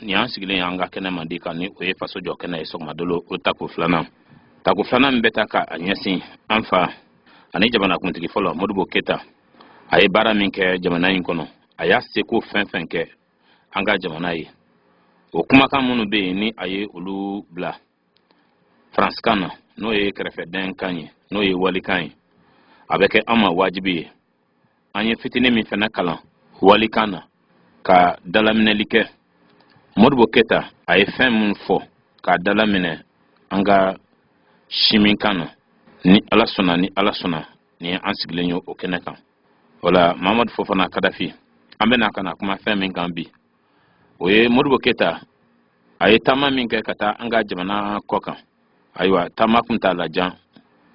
ni an sigilen anga kene mandi kan ni o ye faso jɔ kɛnɛ ye sɔgɔmadolo o tako filanan bɛta ka a ɲɛsin an fa ani jamana kuntigi fɔlɔ Modibo Keyita a ye baara min kɛ jamana in kɔnɔ a y'a seko fɛn fɛn kɛ an ka jamana ye o kumakan minnu bɛ yen ni a ye olu bila faransikan na n'o ye kɛrɛfɛdɛn kan ye n'o ye walikan ye a bɛ kɛ an ma wajibi ye an ye fitinin min fana kalan walikan na ka dalaminɛli kɛ Modibo Keyita a ye fɛn min fɔ ka dalaminɛ an ka siminkan na ni ala sɔnna ni an sigilen ye o kɛnɛ kan wala Mamadu Fofana Kadafi an bɛna kana kuma fɛn min kan bi o ye Modibo Keyita a ye taama min kɛ ka taa an ka jamana kɔ kan ayiwa taama kun t'a lajan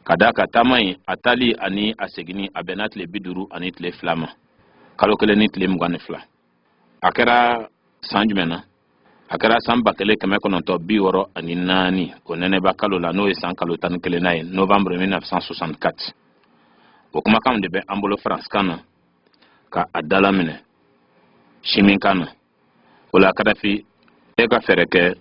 ka da ka taama in a taali ani a seginni a bɛnna tile 50 ani tile 2 ma kalo 1 ni tile 22 a kɛra san jumɛn na a kɛra san 1964 o nɛnɛba kalo la n'o ye san kalo 11 na ye novembre 1964 o kumakan de bɛ an bolo faransikan na ka a dalaminɛ siminkan na o la Kadafi e ka fɛɛrɛ kɛ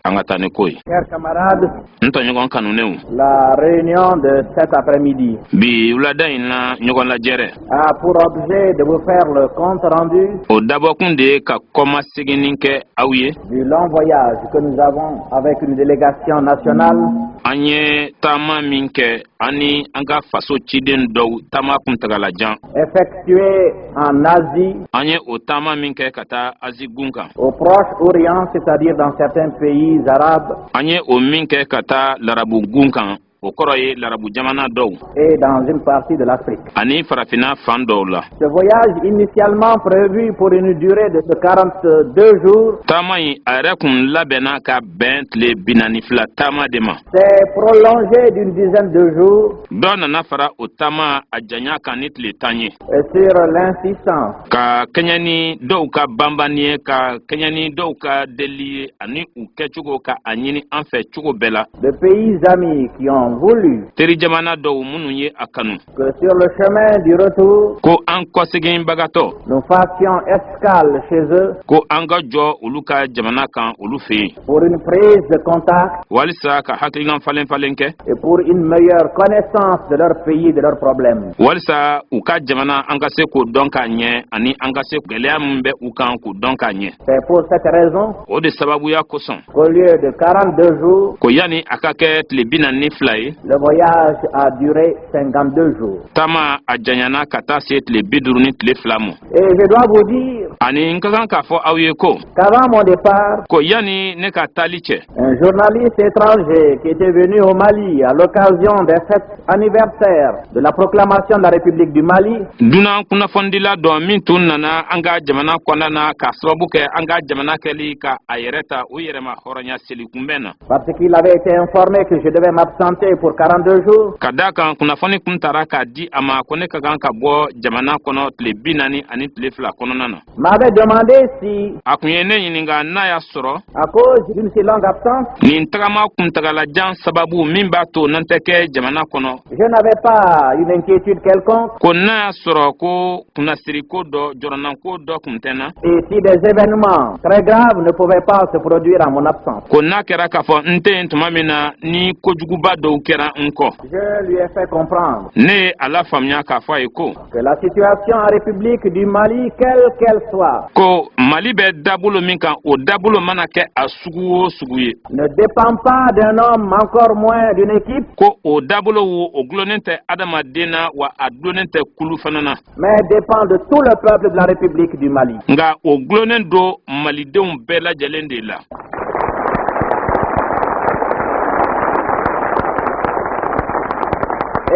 an ka taa ni ko ye. Chers camarades, n tɔɲɔgɔn kanunenw, la réunion de cet après-midi bi wulada in na ɲɔgɔn lajɛrɛ a pour objet de vous faire le compte rendu o dabɔkun de ye ka kɔmaseginni kɛ aw ye du long voyage que nous avons avec une délégation nationale an ye taama min kɛ ani an ka faso ciden dɔw taama kuntagalajan effectué en Asie, an ye o taama min kɛ ka taa Asie gun kan au Proche-Orient, c'est-à-dire dans certains pays arabes, an ye o min kɛ ka taa larabu gun kan o kɔrɔ ye larabu jamana dɔw et dans une partie de l'Afrique. ani farafina fan dɔw la. Ce voyage initialement prévu pour une durée de 42 jours taama in a yɛrɛ kun labɛnna ka bɛn tile 42 taama de ma s'est prolongé d'une dizaine de jours dɔ nana fara o taama a janya kan ni tile 10 ye et sur l'insistance ka kɛɲɛ ni dɔw ka banbani ye ka kɛɲɛ ni dɔw ka deli ye ani u kɛcogo ka a ɲini an fɛ cogo bɛɛ la de pays amis qui ont voulu teri jamana dɔw minnu ye a kanu que sur le chemin du retour, ko an kɔseginbagatɔ nous fassions escale chez eux ko an ka jɔ olu ka jamana kan olu fɛ yen pour une prise de contact walisa ka hakilina falen kɛ et pour une meilleure connaissance de leur pays, de leurs problèmes. walisa u ka jamana an ka se k'o dɔn k'a ɲɛ ani an ka se gɛlɛya min bɛ u kan k'u dɔn k'a ɲɛ C'est pour cette raison o de sababuya kosɔn qu'au lieu de 42 jours, ko yani a ka kɛ tile 42 ye le voyage a duré 52 jours. taama a janyana ka taa se tile 50 ni tile 2 ma Et je dois vous dire ani n ka kan k'a fɔ aw ye ko qu'avant mon départ, ko yani ne ka taali cɛ un journaliste étranger qui était venu au Mali à l'occasion des fêtes anniversaires de la proclamation de la République du Mali dunan kunnafondila dɔ min tun nana an ka jamana kɔnɔna na ka sababu kɛ an ka jamana kɛli ka a yɛrɛ ta o yɛrɛma hɔrɔnya seli kunbɛn na parce qu'il avait été informé que je devais m'absenter pour 42 jours. ka da kan kunnafoni kun tara k'a di a ma ko ne ka kan ka bɔ jamana kɔnɔ tile 40 ani tile 2 kɔnɔna na M'avait demandé si, a kun ye ne ɲininka n'a y'a sɔrɔ à cause d'une si longue absence, nin tagama kuntagalajan sababu min b'a to n'an tɛ kɛ jamana kɔnɔ je n'avais pas une inquiétude quelconque ko n'a y'a sɔrɔ ko kunnasiriko dɔ jɔrɔnanko dɔ kun tɛ n na et si des événements très graves ne pouvaient pas se produire en mon absence. ko n'a kɛra k'a fɔ n tɛ yen tuma min na ni kojuguba dɔw kɛra n kɔ Je lui ai fait comprendre ne ye a la faamuya k'a fɔ a ye ko que la situation en République du Mali, quelle qu'elle soit, ko mali bɛ dabolo min kan o dabolo mana kɛ a sugu o sugu ye ne dépend pas d'un homme, encore moins d'une équipe, ko o dabolo wo o gulonnen tɛ adamaden na wa a gulonnen tɛ kulu fana na mais dépend de tout le peuple de la République du Mali. nka o gulonnen do malidenw bɛɛ lajɛlen de la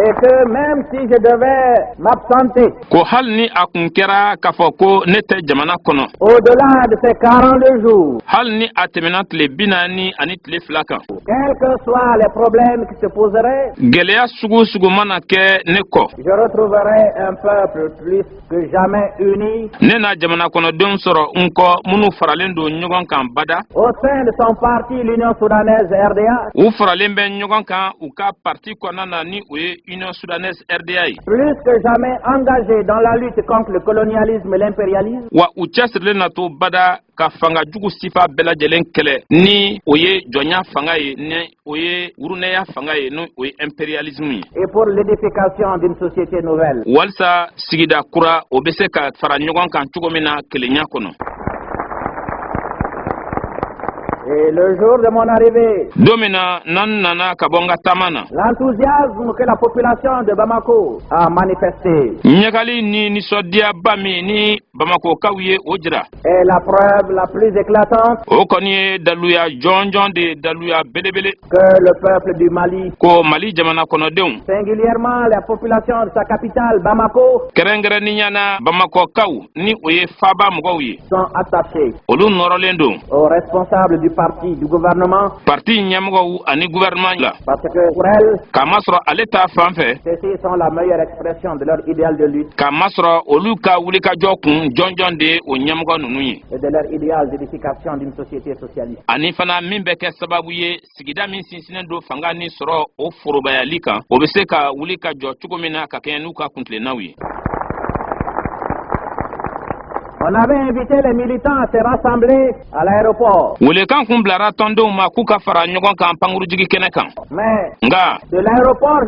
Et que même si je devais m'absenter ko hali ni a kun kɛra k'a fɔ ko ne tɛ jamana kɔnɔ au-delà de ces 42 jours, hali ni a tɛmɛna tile 40 ani tile 2 kan quels que soient les problèmes qui se poseraient, gɛlɛya sugu o sugu mana kɛ ne kɔ je retrouverai un peuple plus que jamais uni ne na jamana kɔnɔdenw sɔrɔ n kɔ minnu faralen don ɲɔgɔn kan bada au sein de son parti, l'Union soudanaise RDA, u faralen bɛ ɲɔgɔn kan u ka parti kɔnɔna na ni o ye Union soudanaise RDA plus que jamais engagé dans la lutte contre le colonialisme et l'impérialisme, wa u cɛsirilen na to bada ka fanga jugu sifa bɛɛ lajɛlen kɛlɛ ni o ye jɔnya fanga ye ni o ye wurunɛya fanga ye ni o ye impérialisme ye et pour l'édification d'une société nouvelle. walisa sigida kura o bɛ se ka fara ɲɔgɔn kan cogo min na kelenya kɔnɔ. Et le jour de mon arrivée, Domina nan nana kabonga tamana. l'enthousiasme que la population de Bamako a manifesté Nyagali ni nisodia bami ni Bamako kawiye ojira. est la preuve la plus éclatante O koniye daluya jonjon de daluya belebele. que le peuple du Mali, Ko Mali jamana kono deun. singulièrement la population de sa capitale Bamako, Kerengere ni nyana Bamako kaw ni oye faba mgowi. sont attachés Olu norolendo. aux responsables du parti, du gouvernement, Parti nyamgo ani gouvernement la. parce que pour elles, Kamasro aleta fanfe. ceux-ci sont la meilleure expression de leur idéal de lutte Kamasro olu ka wulika jokun jonjon de o nyamgo nunuyi. et de leur idéal d'édification d'une société socialiste. Ani fana min bɛ kɛ sababu ye sigida min sinsinnen don fanga ni sɔrɔ o forobayali kan o bɛ se ka wuli ka jɔ cogo min na ka kɛɲɛ n'u ka kuntilennaw ye. On avait invité les militants à se rassembler à l'aéroport, Welekan kun bilara tɔndenw ma k'u ka fara ɲɔgɔn kan pankurujigi kɛnɛ kan. mais Nka de l'aéroport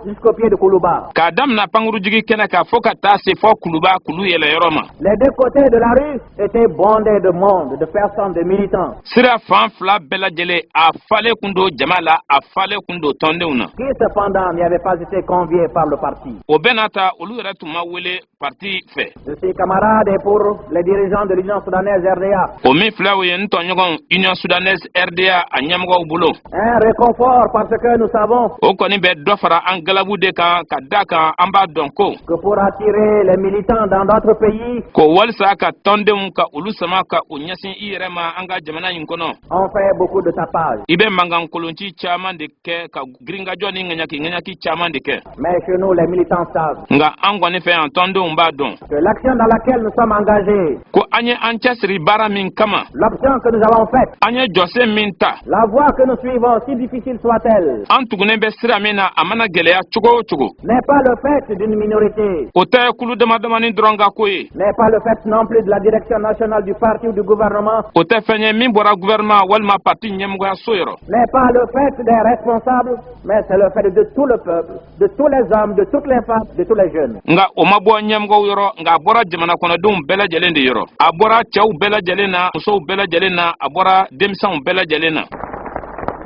jusqu'au pied de Koulouba, k'a damina pankurujigi kɛnɛ kan fo ka taa se fɔ kuluba kulu yɛlɛyɔrɔ ma. les deux côtés de la rue étaient bondés de monde, de personnes, de militants, Sira fan fila bɛɛ lajɛlen a falen kun don jama la a falen kun don tɔndenw na. qui cependant n'y avaient pas été conviés par le parti. O bɛɛ n'a ta olu yɛrɛ tun ma wele parti fɛ. Je suis camarade et pour les dirigeants de l'Union soudanaise RDA, O min filɛ o ye n tɔɲɔgɔn Union soudanaise RDA a ɲɛmɔgɔw bolo. un réconfort parce que nous savons O kɔni bɛ dɔ fara an galabu de kan ka da kan an b'a dɔn ko que pour attirer les militants dans d'autres pays, ko walisa ka tɔndenw ka olu sama ka o ɲɛsin i yɛrɛ ma an ka jamana in kɔnɔ on fait beaucoup de tapage. i bɛ mankan kolonci caman de kɛ ka giringajɔ ni ŋaɲaki caman de kɛ Mais chez nous, les militants savent nka an kɔni fɛ yan tɔndenw b'a dɔn que l'action dans laquelle nous sommes engagés, ko an ye an cɛsiri baara min kama l'option que nous avons faite, an ye jɔsen min ta la voie que nous suivons, si difficile soit-elle, an tugunen bɛ sira min na a mana gwɛlɛya cogo o cogo n'est pas le fait d'une minorité, o tɛ kulu damadamanin dɔrɔn ka ko ye n'est pas le fait non plus de la direction nationale du parti ou du gouvernement, o tɛ fɛn ye min bɔra gouvernement walima parti ɲɛmɔgɔya so yɔrɔ n'est pas le fait des responsables, mais c'est le fait de tout le peuple, de tous les hommes, de toutes les femmes, de tous les jeunes. nga o ma bɔ ɲɛmɔgɔw yɔrɔ nga a bɔra jamana kɔnɔdenw bɛɛ lajɛlen de yɔrɔ a bɔra cɛw bɛɛ lajɛlen na musow bɛɛ lajɛlen na a bɔra denmisɛnw bɛɛ lajɛlen na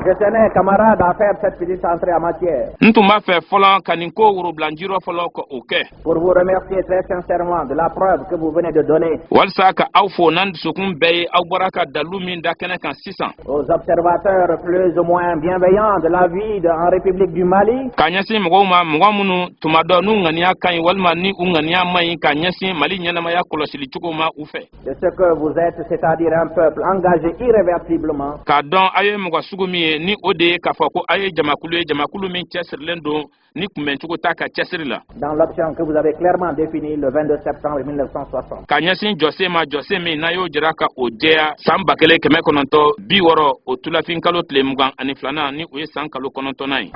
Je tenais, camarades, à faire cette petite entrée en matière n tun b'a fɛ fɔlɔ ka nin ko worobilanjirɔ fɔlɔ ka o kɛ pour vous remercier très sincèrement de la preuve que vous venez de donner walisa ka aw fo n'an dusukun bɛɛ ye aw bɔra ka dalu min da kɛnɛ kan sisan aux observateurs plus ou moins bienveillants de la vie en République du Mali, k'a ɲɛsin mɔgɔw ma mɔgɔ minnu tuma dɔ n'u ŋaniya ka ɲi walima ni u ŋaniya man ɲi k'a ɲɛsin mali ɲɛnamaya kɔlɔsili cogo ma u fɛ de ce que vous êtes, c'est-à-dire un peuple engagé irréversiblement k'a dɔn a ye mɔgɔ sugu min ye ni o de ye k'a fɔ ko a ye jamakulu ye jamakulu min cɛsirilen don ni kunbɛncogo t'a ka cɛsiri la dans l'option que vous avez clairement définie le 22 septembre 1960. ka ɲɛsin jɔsen ma jɔsen min n'a y'o jira ka o jɛya san 1960 o tulafin kalo tile 22 ni o ye san kalo 9 ye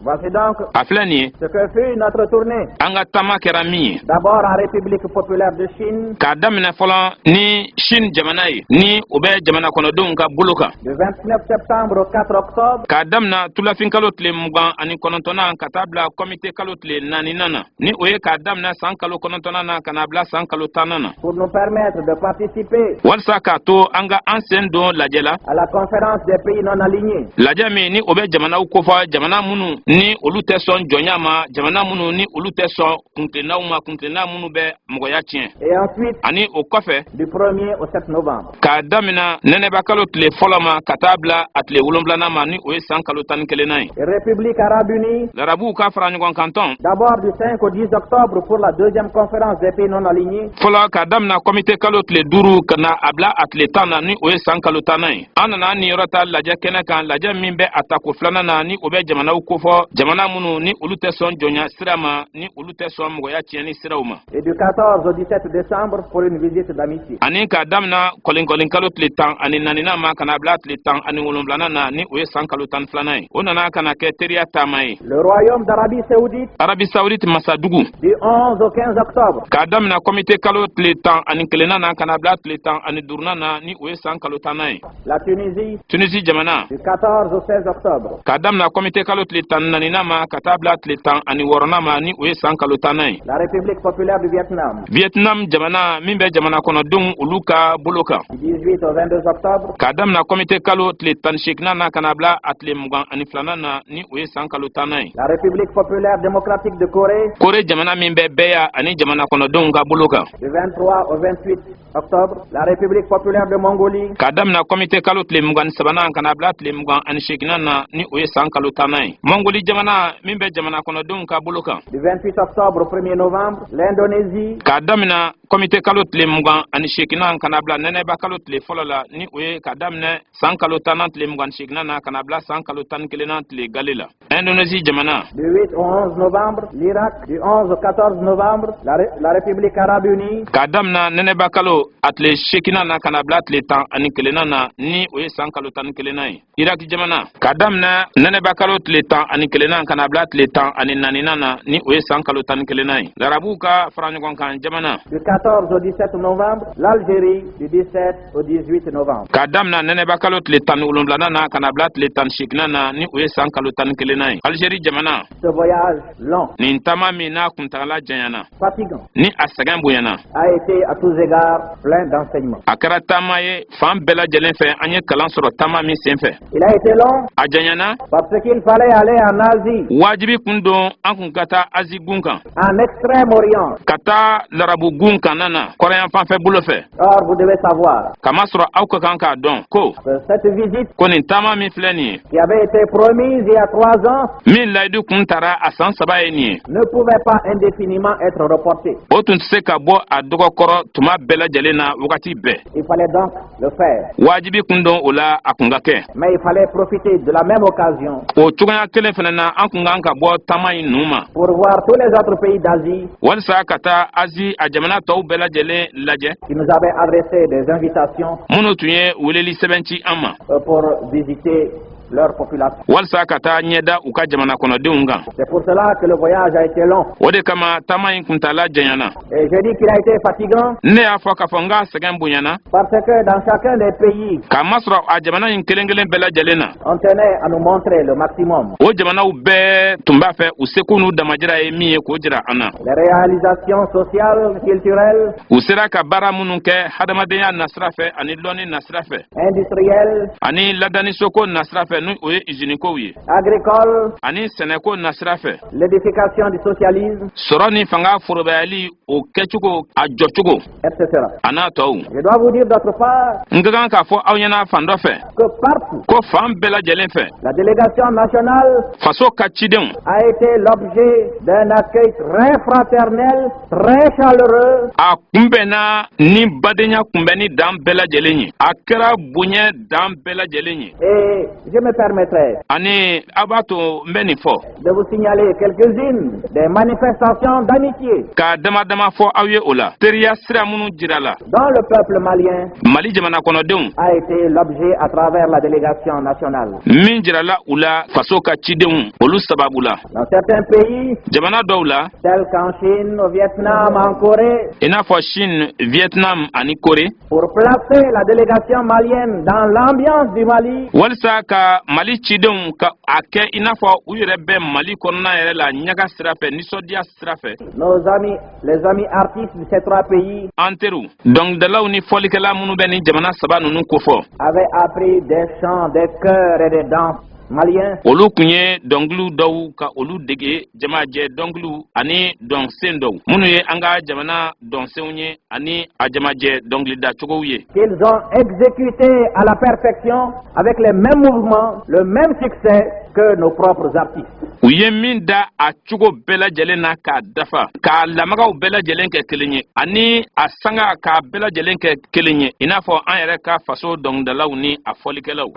Voici donc a filɛ nin ye ce que fut notre tournée. an ka taama kɛra min ye D'abord en République populaire de Chine, k'a daminɛ fɔlɔ ni Chine jamana ye ni o bɛ jamana kɔnɔdenw ka bolo kan du 29 septembre au 4 octobre, k'a damina tulafin kalo tile 29 ka taa bila komite kalo tile 4 na ni o ye k'a damina san kalo 9 na ka na bila san kalo 10 na pour nous permettre de participer walisa k'a to an ka an sen don lajɛ la à la conférence des pays non alignés, lajɛ min ni o bɛ jamanaw kofɔ jamana minnu ni olu tɛ sɔn jɔnya ma jamana minnu ni olu tɛ sɔn kuntilennaw ma kuntilenna minnu bɛ mɔgɔya tiɲɛ et ensuite ani o kɔfɛ du 1er au 7 novembre. k'a damina nɛnɛba kalo tile fɔlɔ ma ka taa bila a tile 7 ma ni o ye san kalo 11 ye Et République arabe unie, larabuw ka fara ɲɔgɔn kan tɔn d'abord du 5 au 10 octobre pour la deuxième conférence des pays non alignés, fɔlɔ k'a damina komite kalo tile 5 ka na a bila a tile 10 na ni o ye san kalo 10 ye an nana an niyɔrɔ ta lajɛ kɛnɛ kan lajɛ min bɛ a tako 2 na ni o bɛ jamanaw kofɔ fo jamana munu ni ulu te son jonya sirama ni ulu te son moya tieni sirawma. Et du 14 au 17 décembre pour une visite d'amitié. Ani ka damna kolin kalo tlitan ani nanina ma kana bla tlitan ani wolomblana na ni oye sankalo tan flanai. Onana kana ke teria tamai. Le royaume d'Arabie Saoudite. Arabie Saoudite Masadugu. Du 11 au 15 octobre. Ka damna comité kalo tlitan ani kelena na kana bla tlitan ani durnana ni oye sankalo tanai. La Tunisie. Tunisie jamana. Du 14 au 16 octobre. Ka damna comité kalo tlitan nanina ma katabla tlitan ani wornama ni oye sankalo tanai. La République populaire du Vietnam. Vietnam jamana mimbe jamana kono dung uluka boloka. Du 18 au 22 octobre. Kadam na comité kalo tlitan shikna na kanabla atle mugan ani flanana ni oye sankalo tanai. La République populaire démocratique de Corée. Corée jamana mimbe beya ani jamana kono dung ga boloka. Du 23 au 28 octobre. La République populaire de Mongolie. Kadam na comité kalo tle mugan sabana kanabla tle mugan ani shikna na ni oye sankalo tanai. Mongolie jamana mimbe jamana kono dung ka boloka. Du 28 octobre au 1er novembre. L'Indonésie. Kadam na comité kalo tle mugan ani shikna kanabla nene ba kalo tle folola ni oye kadam ne sankalo tanan tle mugan shikna na kanabla sankalo tan kelena tle galela. Indonésie jamana. Du 8 au 11 novembre. L'Irak. Du 11 au 14 novembre. La République arabe unie. Kadam na nene ba kalo atle shikina na kanabla tle tan ani kelena na ni oye sankalo tan kelena. Irak jamana. Kadam na nene ba kalo tle tan ani kelena kanabla tle tan ani nanina na ni oye sankalo tan kelena. Larabu ka frangon kan jamana. Du 14 au 17 novembre. L'Algérie. Du 17 au 18 novembre. Kadam na nene ba kalo tle tan ulumblana na kanabla tle tan shikna na ni oye sankalo tan kelena. Algérie jamana. Ce voyage long. Ni ntama mi na kuntala janyana. Fatigant. Ni asagan buyana. A été à tous égards plein d'enseignements. Akara tama ye fan bela jelen fe anye kalan soro tama mi sen fe. Il a été long A janyana parce qu'il fallait aller en Asie, wajibi kundo an kun kata azi gunkan. en Extrême-Orient. Kata larabu gunkan nana korean fan fe bulo fe. Or, vous devez savoir Kama soro aw ka kan ka don ko que cette visite ko nin tama mi filani qui avait été promise il y a 3 ans min laidu kun tara asan saba ye ni ne pouvait pas indéfiniment être reportée. o tun se ka bo a dogo koro tuma bela jelena wakati be. Il fallait donc le faire. Wajibi kundo ola akunga ke. Mais il fallait profiter de la même occasion O chuganya kelen fana an kunga ka bo tama yin numa. pour voir tous les autres pays d'Asie Walsa kata azi a jamana taw bela jele laje. qui nous avaient adressé des invitations Munu tunye weleli sebenti ama. pour visiter leur population. Walsa kata nyeda uka jamana kono deunga. C'est pour cela que le voyage a été long. Ode kama tama yin kuntala janyana. Et je dis qu'il a été fatigant Ne afo ka fonga segen bunyana. parce que dans chacun des pays, Kama sura a jamana yin kelengelen bela jelena. on tenait à nous montrer le maximum. O jamana u be tumba fe usekunu damajira e miye ko jira ana. Les réalisations sociales, culturelles, Usira ka bara munu ke hadamadenya nasra fe ani loni nasra fe. industrielles, Ani ladani soko nasra fe nu oye izini ko wiye. agricoles, Ani seneko nasra fe. l'édification du socialisme, Soroni fanga forobayali o kechugo a jochugo etc. ana taw. Je dois vous dire d'autre part Ngagan ka fo awyana fando fe. que partout, Ko fam bela jelen fe. la délégation nationale Faso ka chiden. a été l'objet d'un accueil très fraternel, très chaleureux, A kumbena ni badenya kumbeni dam bela jelenyi. Akra bunye dam bela jelenyi. et je me permettrai Ani abato mbeni fo. de vous signaler quelques-unes des manifestations d'amitié Ka dama fo awye ola. Teriya sira munu jirala. dont le peuple malien Mali jamana kono denw. a été l'objet à travers la délégation nationale. Min jirala ula faso ka cidenw olu sababula. Dans certains pays, Jamana dɔw la tels qu'en Chine, au Vietnam, en Corée, i n'a fɔ Chine, Vietnam ani Corée. pour placer la délégation malienne dans l'ambiance du Mali, Walisa ka Mali cidenw ka a kɛ i n'a fɔ u yɛrɛ bɛ Mali kɔnɔna yɛrɛ la ɲaga sira fɛ nisɔndiya sira fɛ. nos amis, les amis artistes de ces 3 pays An teriw dɔnkilidalaw ni fɔlikɛla minnu bɛ ni jamana saba ninnu kofɔ. avaient appris des chants, des chœurs et des danses maliens Olu kun ye dɔnkiliw dɔw ka olu dege jamajɛ dɔnkiliw ani dɔnsen dɔw minnu ye an ka jamana dɔnsenw ye ani a jamajɛ dɔnkilidacogow ye. qu'ils ont exécutés à la perfection avec les mêmes mouvements, le même succès que nos propres artistes. U ye min da a cogo bɛɛ lajɛlen na k'a dafa k'a lamagaw bɛɛ lajɛlen kɛ kelen ye ani a sanga k'a bɛɛ lajɛlen kɛ kelen ye i n'a fɔ an yɛrɛ ka faso dɔnkilidalaw ni a fɔlikɛlaw.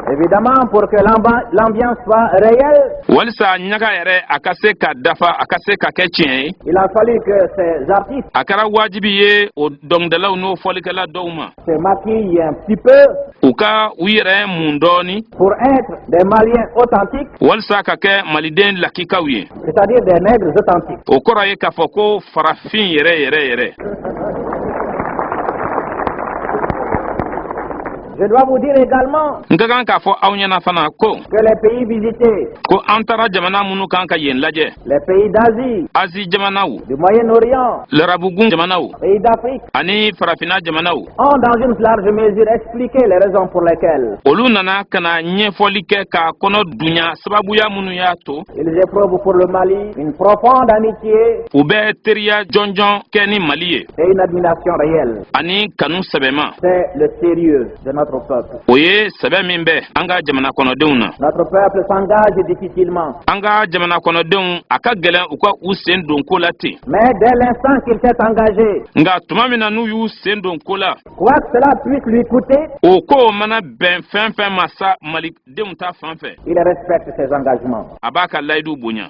Évidemment, pour que l'ambiance soit réelle, walsa nyaga yɛrɛ a ka se ka dafa a ka se ka kɛ tiɲɛ ye il a fallu que ces artistes a kɛra wajibi ye o dɔnkɛlaw n'o fɔlikɛla dɔw ma se maquillent un petit peu u ka u yɛrɛ mun dɔɔni pour être des Maliens authentiques, walsa ka kɛ maliden lakikaw ye c'est-à-dire des nègres authentiques. o kɔrɔ ye k'a fɔ ko farafin yɛrɛ Je dois vous dire également n ka kan k'a fɔ aw ɲɛna fana ko que les pays visités, ko an taara jamana minnu kan ka yen lajɛ les pays d'Asie, azi jamanaw du Moyen-Orient, larabugun jamanaw pays d'Afrique, ani farafina jamanaw ont dans une large mesure expliqué les raisons pour lesquelles olu nana ka na ɲɛfɔli kɛ k'a kɔnɔ dunya sababuya minnu y'a to ils éprouvent pour le Mali une profonde amitié u bɛ teriya jɔnjɔn kɛ ni mali ye et une admiration réelle. ani kanu sɛbɛma C'est le sérieux de notre peuple. o ye sɛbɛ min bɛ an ka jamana kɔnɔdenw na Notre peuple s'engage difficilement, an ka jamana kɔnɔdenw a ka gɛlɛn u ka u sen don ko la ten mais dès l'instant qu'il s'est engagé, nka tuma min na n'u y'u sen don ko la quoi que cela puisse lui coûter, o ko mana bɛn fɛn fɛn ma sa malidenw ta fan fɛ il respecte ses engagements. a b'a ka layidu bonya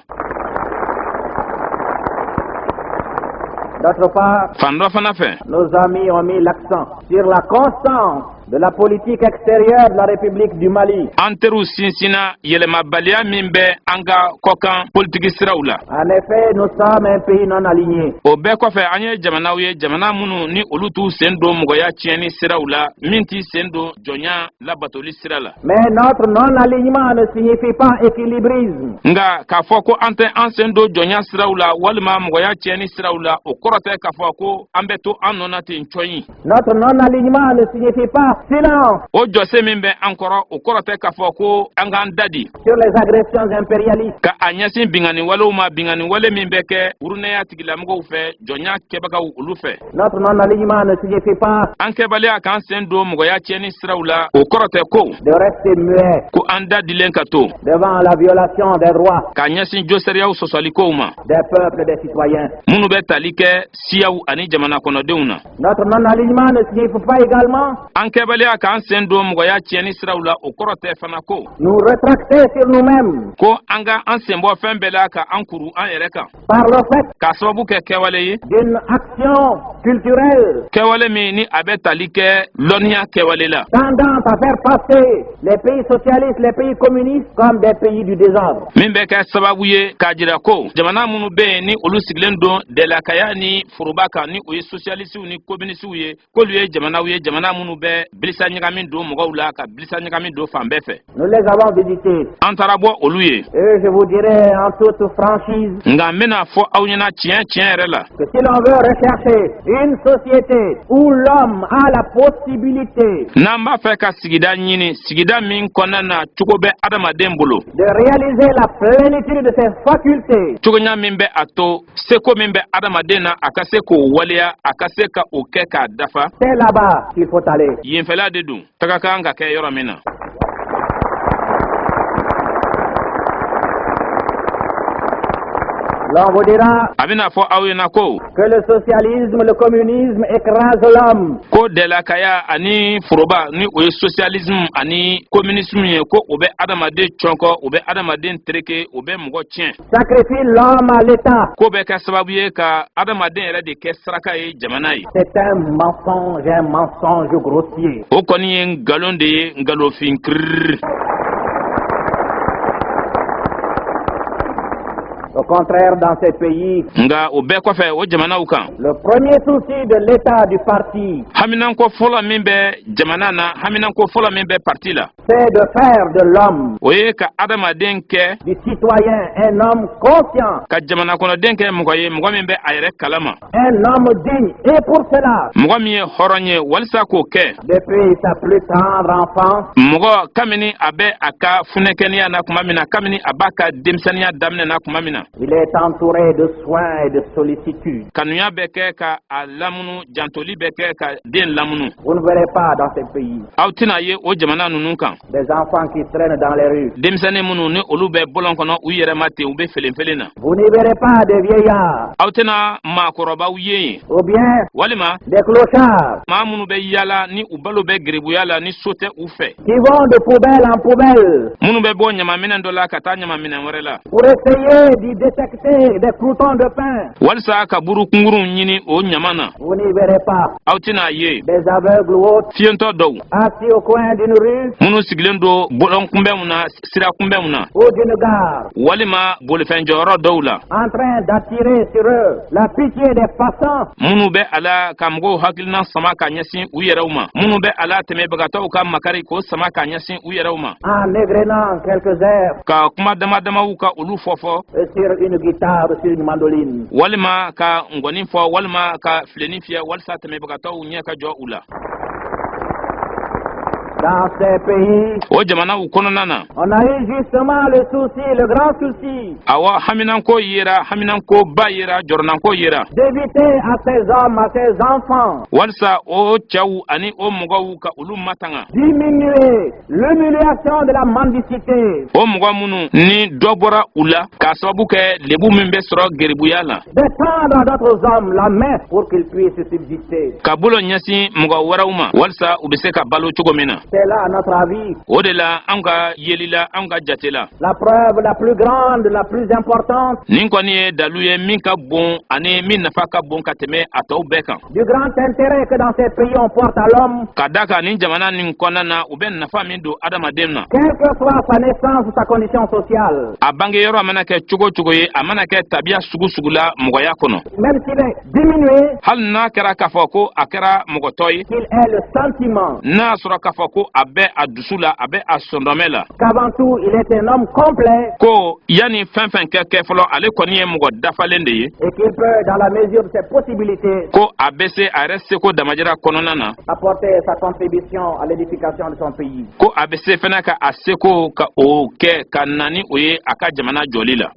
D'autre part, fan dɔ fana fɛ nos amis ont mis l'accent sur la constance de la politique extérieure de la République du Mali. an teriw sinsina yɛlɛmabaliya min bɛ an ka kɔkan politiki siraw la En effet, nous sommes un pays non aligné. o bɛɛ kɔfɛ an ye jamanaw ye jamana minnu ni olu t'u sen don mɔgɔya tiɲɛni siraw la min t'i sen don jɔnya labatoli sira la Mais notre non-alignement ne signifie pas équilibrisme. nga k'a fɔ ko an tɛ an sen don jɔnya siraw la walima mɔgɔya tiɲɛni siraw la o kɔrɔ tɛ k'a fɔ ko an bɛ to an nɔ na ten cɔɲi Notre non-alignement ne signifie pas silence o jɔse min bɛ an kɔrɔ o kɔrɔ tɛ k'a fɔ ko an k'an da di sur les agressions impérialistes. ka a ɲɛsin bingani walew ma bingani wale min bɛ kɛ urunɛya tigilamɔgɔw fɛ jɔnya kɛbagaw olu fɛ Notre non-alignement ne signifie pas an kɛbaliya k'an sen don mɔgɔya tiɲɛni siraw la o kɔrɔ tɛ ko de rester muet ko an da dilen ka to devant la violation des droits k'a ɲɛsin josariyaw sɔsɔlikow ma des peuples et des citoyens. minnu bɛ tali kɛ siyaw ani jamana kɔnɔdenw na Notre non-alignement ne signifie pas également an kɛbaliya k'an sen don mɔgɔya tiɲɛni siraw la o kɔrɔ tɛ fana ko nous rétracter sur nous-mêmes ko an ka an sen bɔ fɛn bɛɛ la ka an kuru an yɛrɛ kan par le fait k'a sababu kɛ kɛwale ye d'une action culturelle kɛwale min ni a bɛ tali kɛ lɔnniya kɛwale la tendant à faire passer les pays socialistes, les pays communistes comme des pays du désordre. min bɛ kɛ sababu ye k'a jira ko jamana minnu bɛ yen ni olu sigilen don dɛlakaya ni foroba kan ni o ye socialisiw ni communisiw ye k'olu ye jamanaw ye jamana minnu bɛ bilisa ɲagamin don mɔgɔw la ka bilisa ɲagamin don fan bɛɛ fɛ Nous les avons visités an taara bɔ olu ye et je vous dirai en toute franchise nka n bɛna fɔ aw ɲɛna tiɲɛ tiɲɛ yɛrɛ la que si l'on veut rechercher une société où l'homme a la possibilité n'an b'a fɛ ka sigida ɲini sigida min kɔnɔna na cogo bɛ adamaden bolo de réaliser la plénitude de ses facultés, cogoya min bɛ a to seko min bɛ adamaden na a ka se k'o waleya a ka se ka o kɛ k'a dafa c'est là-bas qu'il faut aller. yenfɛla de don taga kan ka kɛ yɔrɔ min na L'on vous dira a bɛna fɔ aw ɲɛna ko que le socialisme, le communisme écrase l'homme. ko dɛlakaya ani foroba ni o ye socialisme ani communisme ye ko o bɛ adamaden cɔnkɔ o bɛ adamaden tereke o bɛ mɔgɔ tiɲɛ Sacrifie l'homme à l'État. ko bɛ kɛ sababu ye ka adamaden yɛrɛ de kɛ saraka ye jamana ye C'est un mensonge grossier. o kɔni ye ngalon de ye ngalofin kiriri Au contraire, dans ces pays, nga o bɛɛ kɔfɛ o jamanaw kan le premier souci de l'État du parti, haminanko fɔlɔ min bɛ jamana na haminanko fɔlɔ min bɛ parti la c'est de faire de l'homme, o ye ka adamaden kɛ du citoyen, un homme conscient, ka jamana kɔnɔden kɛ mɔgɔ ye mɔgɔ min bɛ a yɛrɛ kalama un homme digne. Et pour cela, mɔgɔ min ye hɔrɔn ye walisa k'o kɛ depuis sa plus tendre enfance, mɔgɔ kabini a bɛ a ka funɛkɛniya na tuma min na kabini a b'a ka denmisɛnniya daminɛ na tuma min na Il est entouré de soins et de sollicitude. kanuya bɛ kɛ ka a lamunu jantoli bɛ kɛ ka den lamunu. Vous ne verrez pas dans ces pays aw tɛna ye o jamana ninnu kan des enfants qui traînent dans les rues. denmisɛnnin minnu ni olu bɛ bɔlɔn kɔnɔ u yɛrɛ ma ten u bɛ felen na. Vous n'y verrez pas des vieillards aw tɛna maakɔrɔbaw ye yen ou bien walima des clochards maa minnu bɛ yaala ni u balo bɛ geribuya la ni so tɛ u fɛ. qui vont de poubelle en poubelle minnu bɛ bɔ ɲamaminɛ dɔ la ka taa ɲamaminɛ wɛrɛ la. pour essayer d'y détecter des croutons de pain. walisa ka buru kunkurun ɲini o ɲama na. Vous n'y verrez pas aw tɛna ye des aveugles ou autres fiyentɔ dɔw assis au coin d'une rue minnu sigilen do bɔlɔn kunbɛnw na sira kunbɛnw na ou d'une gare walima bolifɛnjɔyɔrɔ dɔw la en train d'attirer sur eux la pitié des passants. minnu bɛ a la ka mɔgɔw hakilina sama ka ɲɛsin u yɛrɛw ma minnu bɛ a la tɛmɛbagatɔw ka makari k'o sama ka ɲɛsin u yɛrɛw ma En égrenant quelques airs ka kuma dama-damaw ka olu fɔfɔ sur une guitare, sur une mandoline. walima ka ngɔni fɔ walima ka fileni fiyɛ walisa tɛmɛbagatɔw ɲɛ ka jɔ u la. Dans ces pays, o jamanaw kɔnɔna na on a eu justement le souci, le grand souci, awɔ haminanko yera haminanko ba yera jɔrɔnanko yera d'éviter à ces hommes, à ces enfants, walisa o cɛw ani o mɔgɔw ka olu matanga diminuer l'humiliation de la mendicité, o mɔgɔ minnu ni dɔ bɔra u la k'a sababu kɛ lebu min bɛ sɔrɔ geribuya la de tendre à d'autres hommes la main pour qu'ils puissent subsister. ka bolo ɲɛsin mɔgɔ wɛrɛw ma walisa u bɛ se ka balo cogo min na. C'est là, à notre avis, o de la an ka yeli la an ka jate la la preuve la plus grande, la plus importante nin kɔni ye dalu ye min ka bon ani min nafa ka bon ka tɛmɛ a tɔw bɛɛ kan du grand intérêt que dans ces pays on porte à l'homme, ka da kan nin jamana nin kɔnɔna na u bɛ nafa min don adamaden na quelle que soit sa naissance ou sa condition sociale, a bangeyɔrɔ mana kɛ cogo cogo ye a mana kɛ tabiya sugu sugu la mɔgɔya kɔnɔ même s'il est diminué, hali n'a kɛra k'a fɔ ko a kɛra mɔgɔtɔ ye qu'il ait le sentiment n'a sɔrɔ k'a fɔ ko a bɛ a dusu la a bɛ a sɔndɔmɛ la qu'avant tout il est un homme complet ko yanni fɛn fɛn kɛ fɔlɔ ale kɔni ye mɔgɔ dafalen de ye et qu'il peut, dans la mesure de ses possibilités, ko a bɛ se a yɛrɛ seko damajira kɔnɔna na apporter sa contribution à l'édification de son pays. ko a bɛ se fɛnɛ ka a seko ka o kɛ ka na ni o ye a ka jamana jɔli la.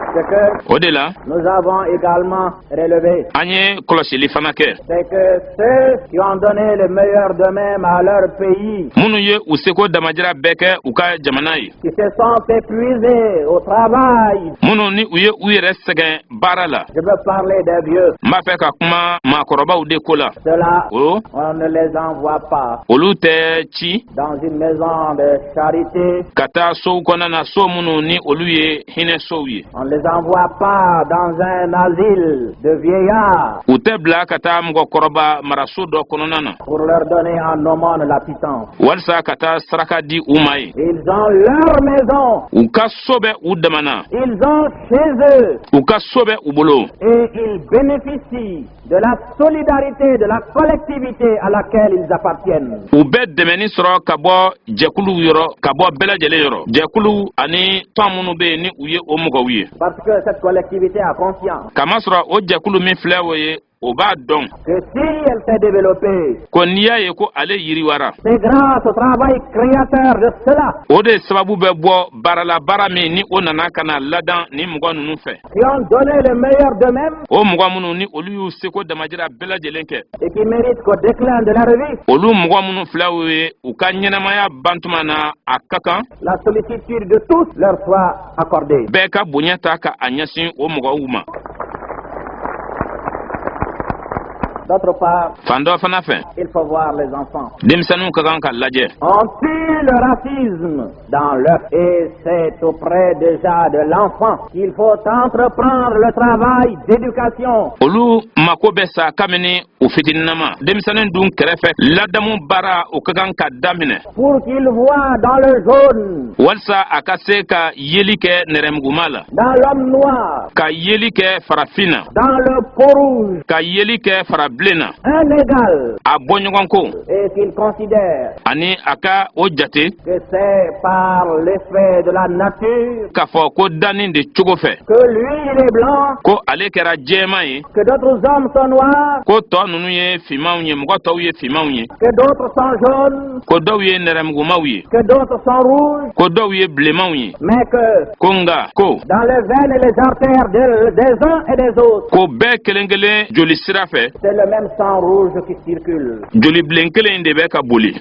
Ce que o de la nous avons également relevé, an ye kɔlɔsili fana kɛ c'est que ceux qui ont donné le meilleur d'eux-mêmes à leur pays, minnu ye u seko damajira bɛɛ kɛ u ka jamana ye qui se sont épuisés au travail, minnu ni u ye u yɛrɛ sɛgɛn baara la je veux parler des vieux, n b'a fɛ ka kuma maakɔrɔbaw de ko la ceux-là, o on ne les envoie pas olu tɛ ci dans une maison de charité, ka taa sow kɔnɔna na so minnu ni olu ye hinɛ sow ye on ne les envoie pas dans un asile de vieillards u tɛ bila ka taa mɔgɔkɔrɔba maraso dɔ kɔnɔna na pour leur donner en aumône la pitance. walisa ka taa saraka di u ma ye Ils ont leur maison, u ka so bɛ u damana ils ont chez eux u ka so bɛ u bolo et ils bénéficient de la solidarité, de la collectivité à laquelle ils appartiennent. u bɛ dɛmɛni sɔrɔ ka bɔ jɛkuluw yɔrɔ ka bɔ bɛɛ lajɛlen yɔrɔ jɛkuluw ani tɔn minnu bɛ yen ni u ye o mɔgɔw ye Parce que cette collectivité a conscience kamasɔrɔ o jɛkulu min filɛ o ye o b'a dɔn que si elle s'est développée, ko n'i y'a ye ko ale yiriwara c'est grâce au travail créateur de ceux-là o de sababu bɛ bɔ baarala baara min ni o nana ka na ladan ni mɔgɔ ninnu fɛ qui ont donné le meilleur d'eux-mêmes o mɔgɔ minnu ni olu y'u seko damajira bɛɛ lajɛlen kɛ et qui méritent qu'au déclin de leur vie, olu mɔgɔ minnu filɛ o ye u ka ɲɛnamaya bantuma na a ka kan la sollicitude de tous leur soit accordée. bɛɛ ka bonya ta ka a ɲɛsin o mɔgɔw ma D'autre part, fan dɔ fana fɛ il faut voir les enfants. denmisɛnninw ka kan ka lajɛ On tue le racisme dans l'œuf et c'est auprès déjà de l'enfant qu'il faut entreprendre le travail d'éducation. olu mako bɛ sa kabini u fitininama denmisɛnnin dun kɛrɛfɛ ladamu baara o ka kan ka daminɛ Pour qu'il voit dans le jaune, walisa a ka se ka yeli kɛ nɛrɛmuguma la dans l'homme noir, ka yeli kɛ farafin na dans le peau rouge, ka yeli kɛ farabilen blena un égal a bɔ ɲɔgɔn ko et qu'il considère ani a ka o jate que c'est par l'effet de la nature k'a fɔ ko danni de cogo fɛ que lui il est blanc, ko ale kɛra jɛman ye que d'autres hommes sont noirs, ko tɔ ninnu ye fimanw ye mɔgɔ tɔw ye fimanw ye que d'autres sont jaunes, ko dɔw ye nɛrɛmugumaw ye que d'autres sont rouges, ko dɔw ye bilenmanw ye mais que ko nga ko dans les veines et les artères des uns et des autres, ko bɛɛ kelen kelen joli sira fɛ c'est le même sang rouge qui circule. joli bilen kelen de bɛ ka boli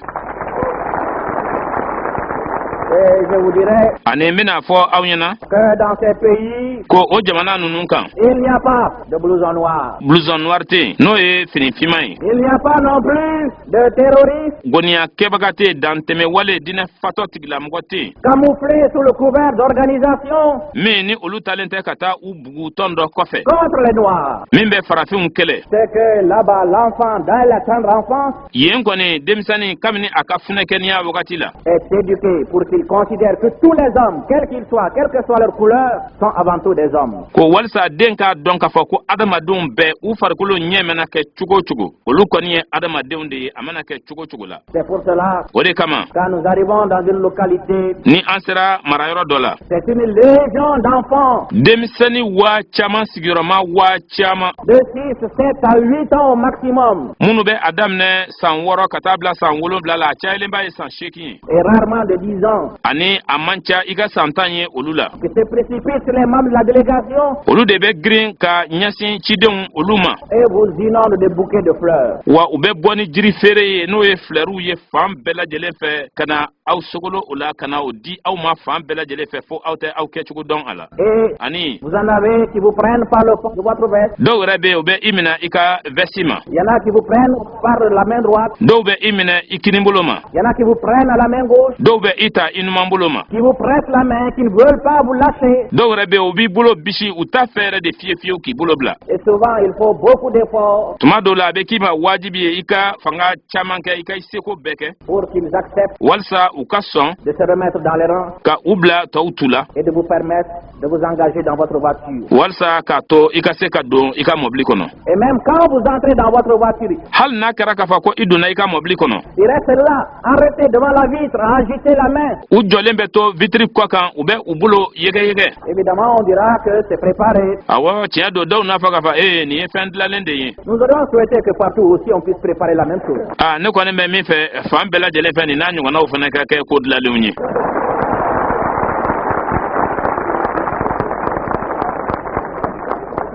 Et je vous dirais ani n bɛna fɔ aw ɲɛna que dans ces pays, ko o jamana ninnu kan il n'y a pas de blouson noir. blouson noir tɛ yen n'o ye fini finman ye Il n'y a pas non plus de terroristes goniya kɛbaga tɛ yen dantɛmɛ wale dinɛ fatɔ tigilamɔgɔ tɛ yen camouflés sous le couvert d'organisation min ni olu talen tɛ ka taa u bugu tɔn dɔ kɔfɛ contre les noirs. min bɛ farafinw kɛlɛ C'est que là-bas, l'enfant, dans la tendre enfance, yen kɔni denmisɛnnin kabini a ka funɛkɛniya wagati la est éduqué pour qu'il considère que tous les hommes, quels qu'ils soient, quelle que soit leur couleur, sont avant tout des hommes. ko walisa den k'a dɔn k'a fɔ ko adamadenw bɛɛ u farikolo ɲɛ mana kɛ cogo o cogo olu kɔni ye adamadenw de ye a mana kɛ cogo o cogo la C'est pour cela, o de kama quand nous arrivons dans une localité, ni an sera marayɔrɔ dɔ la c'est une légion d'enfants denmisɛnnin waa caman sigiyɔrɔma waa caman de 6, 7 à 8 ans au maximum, minnu bɛ a daminɛ san 6 ka taa bila san 7 la a cayalen b'a ye san 8 ye et rarement de 10 ans, ani a man ca i ka san 10 ye olu la qui se précipitent sur les membres de la délégation olu de bɛ girin ka ɲɛsin cidenw olu ma et vous inondent de bouquets de fleurs. wa u bɛ bɔ ni jiri feere ye n'o ye filɛriw ye fan bɛɛ lajɛlen fɛ ka na aw sogolo o la ka na o di aw ma fan bɛɛ lajɛlen fɛ fo aw tɛ aw kɛcogo dɔn a la Et ani vous en avez qui vous prennent par le fond de votre veste. dɔw yɛrɛ bɛ yen u bɛ i minɛ i ka vɛsi ma Il y en a qui vous prennent par la main droite. dɔw bɛ i minɛ i kinibolo ma Il y en a qui vous prennent à la main gauche, dɔw bɛ i ta i numanbolo ma qui vous prêtent la main, qui ne veulent pas vous lâcher. dɔw yɛrɛ bɛ yen u b'i bolo bisi u t'a fɛ yɛrɛ de fiyewu k'i bolo bila Et souvent, il faut beaucoup d'efforts tuma dɔw la a bɛ k'i ma wajibi ye i ka fanga caman kɛ i ka i seko bɛɛ kɛ pour qu'ils acceptent walisa u ka sɔn de se remettre dans les rangs ka u bila tɔw tu la et de vous permettre de vous engager dans votre voiture. walisa k'a to i ka se ka don i ka mɔbili kɔnɔ Et même quand vous entrez dans votre voiture, hali n'a kɛra k'a fɔ ko i donna i ka mɔbili kɔnɔ ils restent là, arrêtés devant la vitre, à agiter la main. u jɔlen bɛ to vitiri kɔ kan u bɛ u bolo yɛgɛyɛgɛ Évidemment, on dira que c'est préparé. awɔ tiɲɛ don dɔw n'a fɔ k'a fɔ nin ye fɛn dilanlen de ye Nous aurions souhaité que partout aussi on puisse préparer la même chose. ne kɔni bɛ min fɛ fan bɛɛ lajɛlen fɛ nin n'a ɲɔgɔnnaw fana ka kɛ ko dilanlenw ye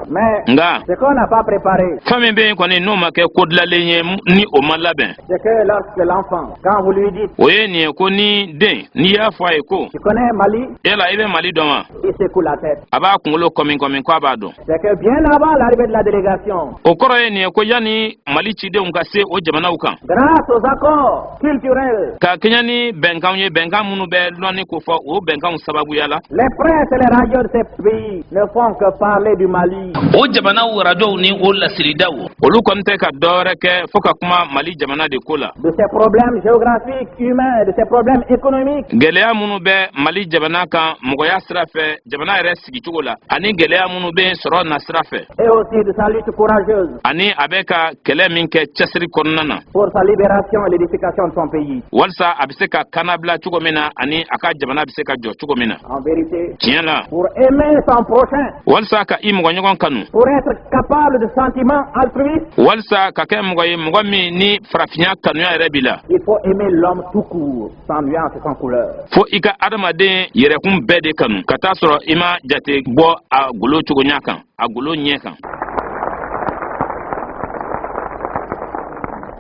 Mais nga ce qu'on n'a pas préparé, fɛn min bɛ yen kɔni n'o ma kɛ ko dilanlen ye ni o ma labɛn c'est que lorsque l'enfant, quand vous lui dites, o ye nin ye ko ni den n'i y'a fɔ a ye ko tu connais Mali, yala i bɛ mali dɔn wa il secoue la tête. a b'a kunkolo kɔmin ko a b'a dɔn C'est que bien avant l'arrivée de la délégation, o kɔrɔ ye nin ye ko yanni mali cidenw ka se o jamanaw kan grâce aux accords culturels, ka kɛɲɛ ni bɛnkanw ye bɛnkan minnu bɛ lɔnni ko fɔ o bɛnkanw sababuya la les princes et les radios de ces pays ne font que parler du Mali. o jamanaw radiyow ni o lasiridaw olu kɔni tɛ ka dɔwɛrɛ kɛ fo ka kuma mali jamana de ko la De ces problèmes géographiques, humains, de ces problèmes économiques, gɛlɛya minnu bɛ mali jamana kan mɔgɔya sira fɛ jamana yɛrɛ sigicogo la ani gɛlɛya minnu bɛ sɔrɔ na sira fɛ et aussi de sa lutte courageuse ani a bɛ ka kɛlɛ min kɛ cɛsiri kɔnɔna na pour sa libération et l'édification de son pays. walisa a bɛ se ka kana bila cogo min na ani a ka jamana bɛ se ka jɔ cogo min na En vérité, tiɲɛ la pour aimer son prochain, walisa ka i mɔgɔɲɔgɔn kanu pour être capable de sentiments altruistes, walisa ka kɛ mɔgɔ ye mɔgɔ min ni farafinya kanuya yɛrɛ b'i la il faut aimer l'homme tout court, sans nuance et sans couleur. fo i ka adamaden yɛrɛkun bɛɛ de kanu ka taa sɔrɔ i ma jate bɔ a golo cogoya kan a golo ɲɛ kan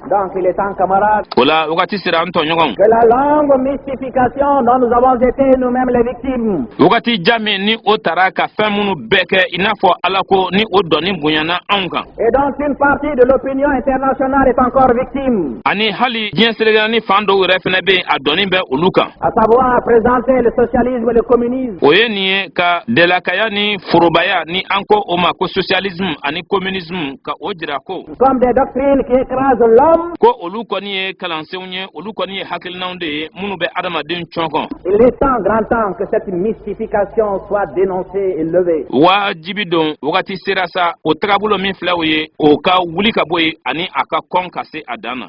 Donc il est temps, camarades, o la wagati sera an tɔɲɔgɔnw que la longue mystification dont nous avons été nous-mêmes les victimes wagati jan min ni o tara ka fɛn minnu bɛɛ kɛ i n'a fɔ ala ko ni o dɔnni bonyana anw kan et dont une partie de l'opinion internationale est encore victime, ani hali diɲɛ seregani fan dɔw yɛrɛ fɛnɛ bɛ yen a dɔnni bɛ olu kan à savoir présenter le socialisme et le communisme o ye nin ye ka delakaya ni forobaya ni an ko o ma ko socialisme ani communisme ka o jira ko comme des doctrines qui écrasent l'homme hommes, ko olu kɔni ye kalansenw ye olu kɔni ye hakilinaw de ye minnu bɛ adamaden cɔn il est grand temps que cette mystification soit dénoncée et levée. waajibi don wagati sera sa o tagabolo min filɛ o ye o ka wuli ka bɔ yen ani a ka kɔn ka se a dan na.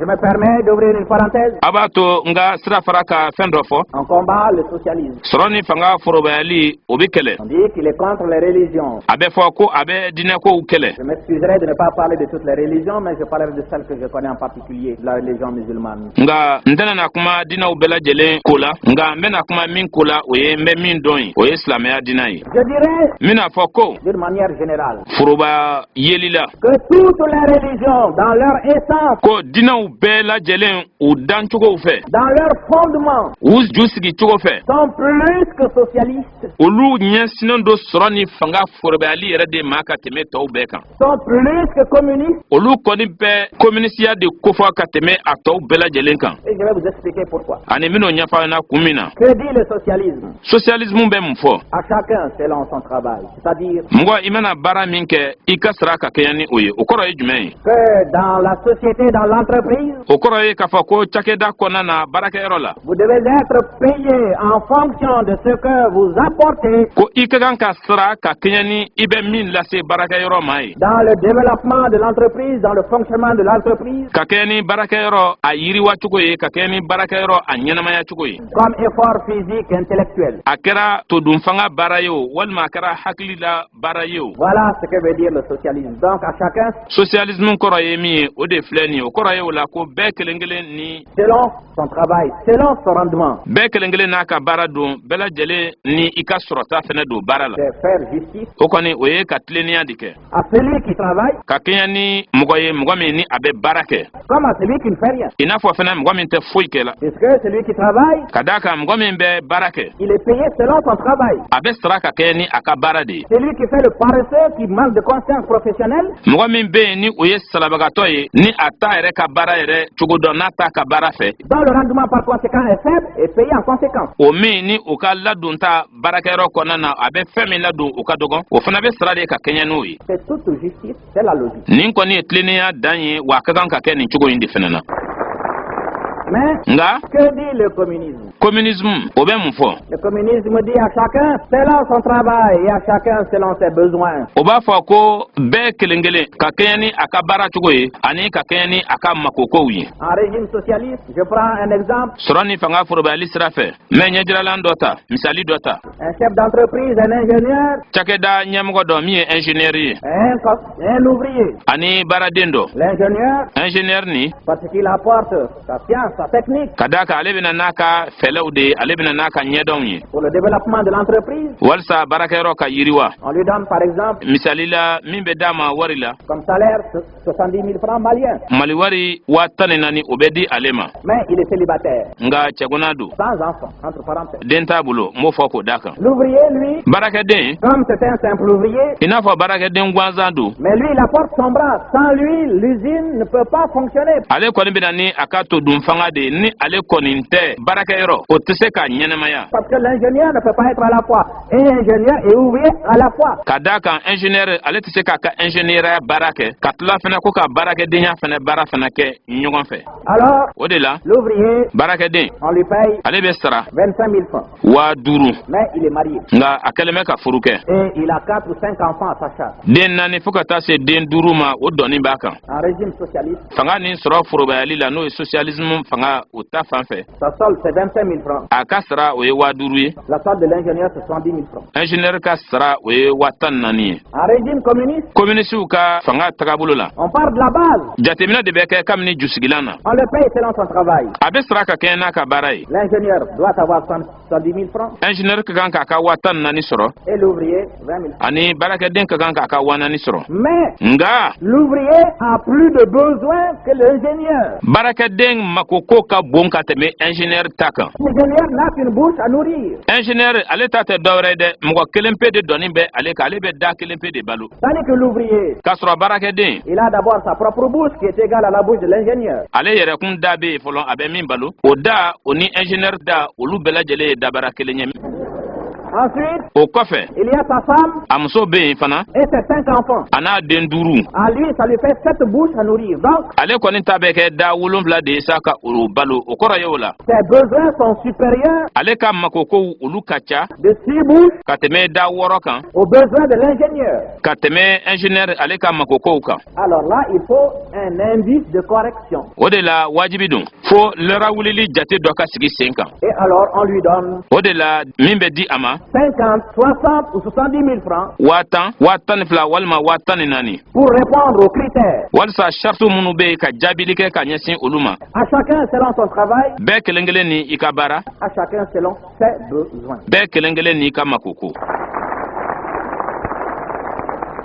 Je me permets d'ouvrir une parenthèse. a b'a to nga sira fara ka fɛn dɔ fɔ On combat le socialisme. sɔrɔ ni fanga forobayali o bɛ kɛlɛ On dit qu'il est contre les religions. a bɛ fɔ ko a bɛ diinɛkow kɛlɛ. Je m'excuserai de ne pas parler de toutes les religions, mais je parlerai de celle que je connais en particulier, la religion musulmane. nga n tɛna kuma diinɛw bɛɛ lajɛlen ko la nga n bɛna kuma min ko la o ye n bɛ min dɔn ye o ye silamɛya diinɛ ye. Je dirais, n bɛna fɔ ko d'une manière générale, foroba yeli la que toutes les religions, dans leur essence, ko diinɛw bɛɛ lajɛlen u dancogow fɛ dans leur fondement, u ju sigi cogo fɛ sont plus que socialistes, olu ɲɛsinnen do sɔrɔ ni fanga forobayali yɛrɛ de ma ka tɛmɛ tɔw bɛɛ kan. sont plus que communistes. olu kɔni bɛ kominisiya de kofɔ ka tɛmɛ a tɔw bɛɛ lajɛlen kan. Et je vais vous expliquer pourquoi. ani min'o ɲɛfɔ aw na kun min na. Que dit le socialisme? socialisme bɛ mun fɔ. À chacun selon son travail. C'est-à-dire mɔgɔ i mana baara min kɛ i ka sara ka kɛɲɛ ni o ye o kɔrɔ ye jumɛn ye. que dans la société, dans l'entreprise, o kɔrɔ ye k'a fɔ ko cakɛda kɔnɔna na baarakɛyɔrɔ la. vous devez être payé en fonction de ce que vous apportez ko i ka kan ka sara ka kɛɲɛ ni i bɛ min lase baarakɛyɔrɔ ma ye. dans le développement de l'entreprise, dans le fonctionnement de l'entreprise, ka kɛɲɛ ni baarakɛyɔrɔ a yiriwa cogo ye ka kɛɲɛ ni baarakɛyɔrɔ a ɲɛnamaya cogo ye. comme effort physique, intellectuel. a kɛra todunfanga baara ye o walima a kɛra hakili la baara ye o. Voilà ce que veut dire le socialisme. Donc à chacun socialisme kɔrɔ ye min ye o de filɛ nin ye o kɔrɔ ye o la ko bɛɛ kelen kelen ni selon son travail, selon son rendement, bɛɛ kelen kelen n'a ka baara don bɛɛ lajɛlen ni i ka sɔrɔta fɛnɛ don baara la. de faire justice o kɔni o ye ka tilennenya de kɛ à celui qui travaille ka kɛɲɛ ni mɔgɔ ye mɔgɔ min ni a bɛ baara kɛ comme à celui qui ne fait rien. i n'a fɔ fɛnɛ mɔgɔ min tɛ foyi kɛ la. Puisque celui qui travaille, ka d'a kan mɔgɔ min bɛ baara kɛ il est payé selon son travail. a bɛ sara ka kɛɲɛ ni a ka baara de ye. Celui qui fait le paresseux, qui manque de conscience professionnelle, mɔgɔ min bɛ yen ni o ye salabagatɔ ye ni a t'a yɛrɛ ka baara yɛrɛ cogo dɔn n'a t'a ka baara fɛ dont le rendement par conséquent est faible, est payé en conséquence. o min ni o ka ladonta baarakɛyɔrɔ kɔnɔna na a bɛ fɛn min ladon o ka dɔgɔn o fana bɛ sara de ka kɛɲɛ n'o ye. C'est toute justice, c'est la logique. nin kɔni ye tilennenya dan ye wa a ka kan ka kɛ nin cogo in de fɛnɛ na. Mais nga que dit le communisme? communisme o bɛ mun fɔ. Le communisme dit à chacun selon son travail et à chacun selon ses besoins. o b'a fɔ ko bɛɛ kelen kelen ka kɛɲɛ ni a ka baara cogo ye ani ka kɛɲɛ ni a ka makokow ye. En régime socialiste, je prends un exemple, sɔrɔ ni fanga forobayali sira fɛ n bɛ ɲɛjiralan dɔ ta misali dɔ ta. un chef d'entreprise, un ingénieur, cakɛda ɲɛmɔgɔ dɔ min ye ingénieur ye un ouvrier. ani baaraden dɔ. L'ingénieur, ingénieur ni parce qu'il apporte sa science, sa technique ka d'a kan ale bɛna n'a ka fɛlɛw de ye ale bɛna n'a ka ɲɛdɔnw ye pour le développement de l'entreprise. walisa baarakɛyɔrɔ ka yiriwa. On lui donne par exemple misali la min bɛ d'a ma wari la comme salaire 70 000 francs maliens. mali wari 14,000 o bɛ di ale ma Mais il est célibataire, nka cɛguna don sans enfant, entre parenthèses. den t'a bolo n b'o fɔ k'o d'a kan. L'ouvrier, lui, baarakɛden comme c'est un simple ouvrier, i n'a fɔ baarakɛden gansan don mais lui, il apporte son bras. Sans lui, l'usine ne peut pas fonctionner. ale kɔni bɛna ni a ka todun fanga de ye ni ale kɔni tɛ baarakɛyɔrɔ o tɛ se ka ɲɛnɛmaya. Parce que l'ingénieur ne peut pas être à la fois ingénieur et ouvrier à la fois. ka d'a kan ingénieur ale tɛ se k'a ka ingénieurya baara kɛ ka tila fɛnɛ ko ka baarakɛdenya fɛnɛ baara fɛnɛ kɛ ɲɔgɔn fɛ. Alors, o de la l'ouvrier, baarakɛden on lui paye ale bɛ sara 25 000 francs. 5,000 Mais il est marié. nka a kɛlen bɛ ka furu kɛ. Et il a 4 ou 5 enfants à sa charge. den 4 fo ka taa se den 5 ma o dɔnni b'a kan. En régime socialiste, fanga nin sɔrɔ forobayali la n'o ye socialisme fanga o ta fan fɛ sa solde c'est 25 000 francs. a ka sara o ye 5,000 ye La solde de l'ingénieur c'est 70 000 francs. ingénieur ka sara o ye 14,000 ye. En régime communiste, communisiw ka fanga tagabolo la on part de la base. jateminɛ de bɛ kɛ kabini jusigilan na On le paye selon son travail. a bɛ sara ka kɛɲɛ n'a ka baara ye. L'ingénieur doit avoir 70 000 francs ingénieur ka kan k'a ka 14,000 sɔrɔ et l'ouvrier 20 000 francs. ani baarakɛden ka kan k'a ka 4,000 sɔrɔ. Mais nga l'ouvrier a plus de besoins que l'ingénieur. baarakɛden makoko ka bon ka tɛmɛ ingénieur ta kan. L'ingénieur n'a qu'une bouche à nourrir. ingénieur ale ta tɛ dɔwɛrɛ ye dɛ mɔgɔ kelen pe de dɔnni bɛ ale kan ale bɛ da kelen pe de balo. Tandis que l'ouvrier, k'a sɔrɔ baarakɛden il a d'abord sa propre bouche qui est égale à la bouche de l'ingénieur. ale yɛrɛkun da bɛ yen fɔlɔ a bɛ min balo o da o ni ingénieur da olu bɛɛ lajɛlen ye dabara kelen ye. Ensuite, o kɔfɛ il y a sa femme a muso bɛ yen fana et ses 5 enfants. a n'a den 5. À lui, ça lui fait 7 bouches à nourrir. Donc, ale kɔni ta bɛ kɛ da 7 de ye sa ka o balo o kɔrɔ ye o la ses besoins sont supérieurs ale ka makokow olu ka ca de 6 bouches ka tɛmɛ da 6 kan aux besoins de l'ingénieur. ka tɛmɛ ingénieur ale ka makokow kan. Alors là, il faut un indice de correction. O de la wajibi don fo lɛra wulili jate dɔ ka sigi sen kan. Et alors, on lui donne O de la min bɛ di a ma 50, 60 ou 70 000 francs 10,000, 12,000 walima 14,000 pour répondre aux critères. walisa shartu minnu bɛ yen ka jaabili kɛ ka ɲɛsin olu ma. À chacun selon son travail, bɛɛ kelen kelen ni i ka baara à chacun selon ses besoins. bɛɛ kelen kelen ni i ka makoko.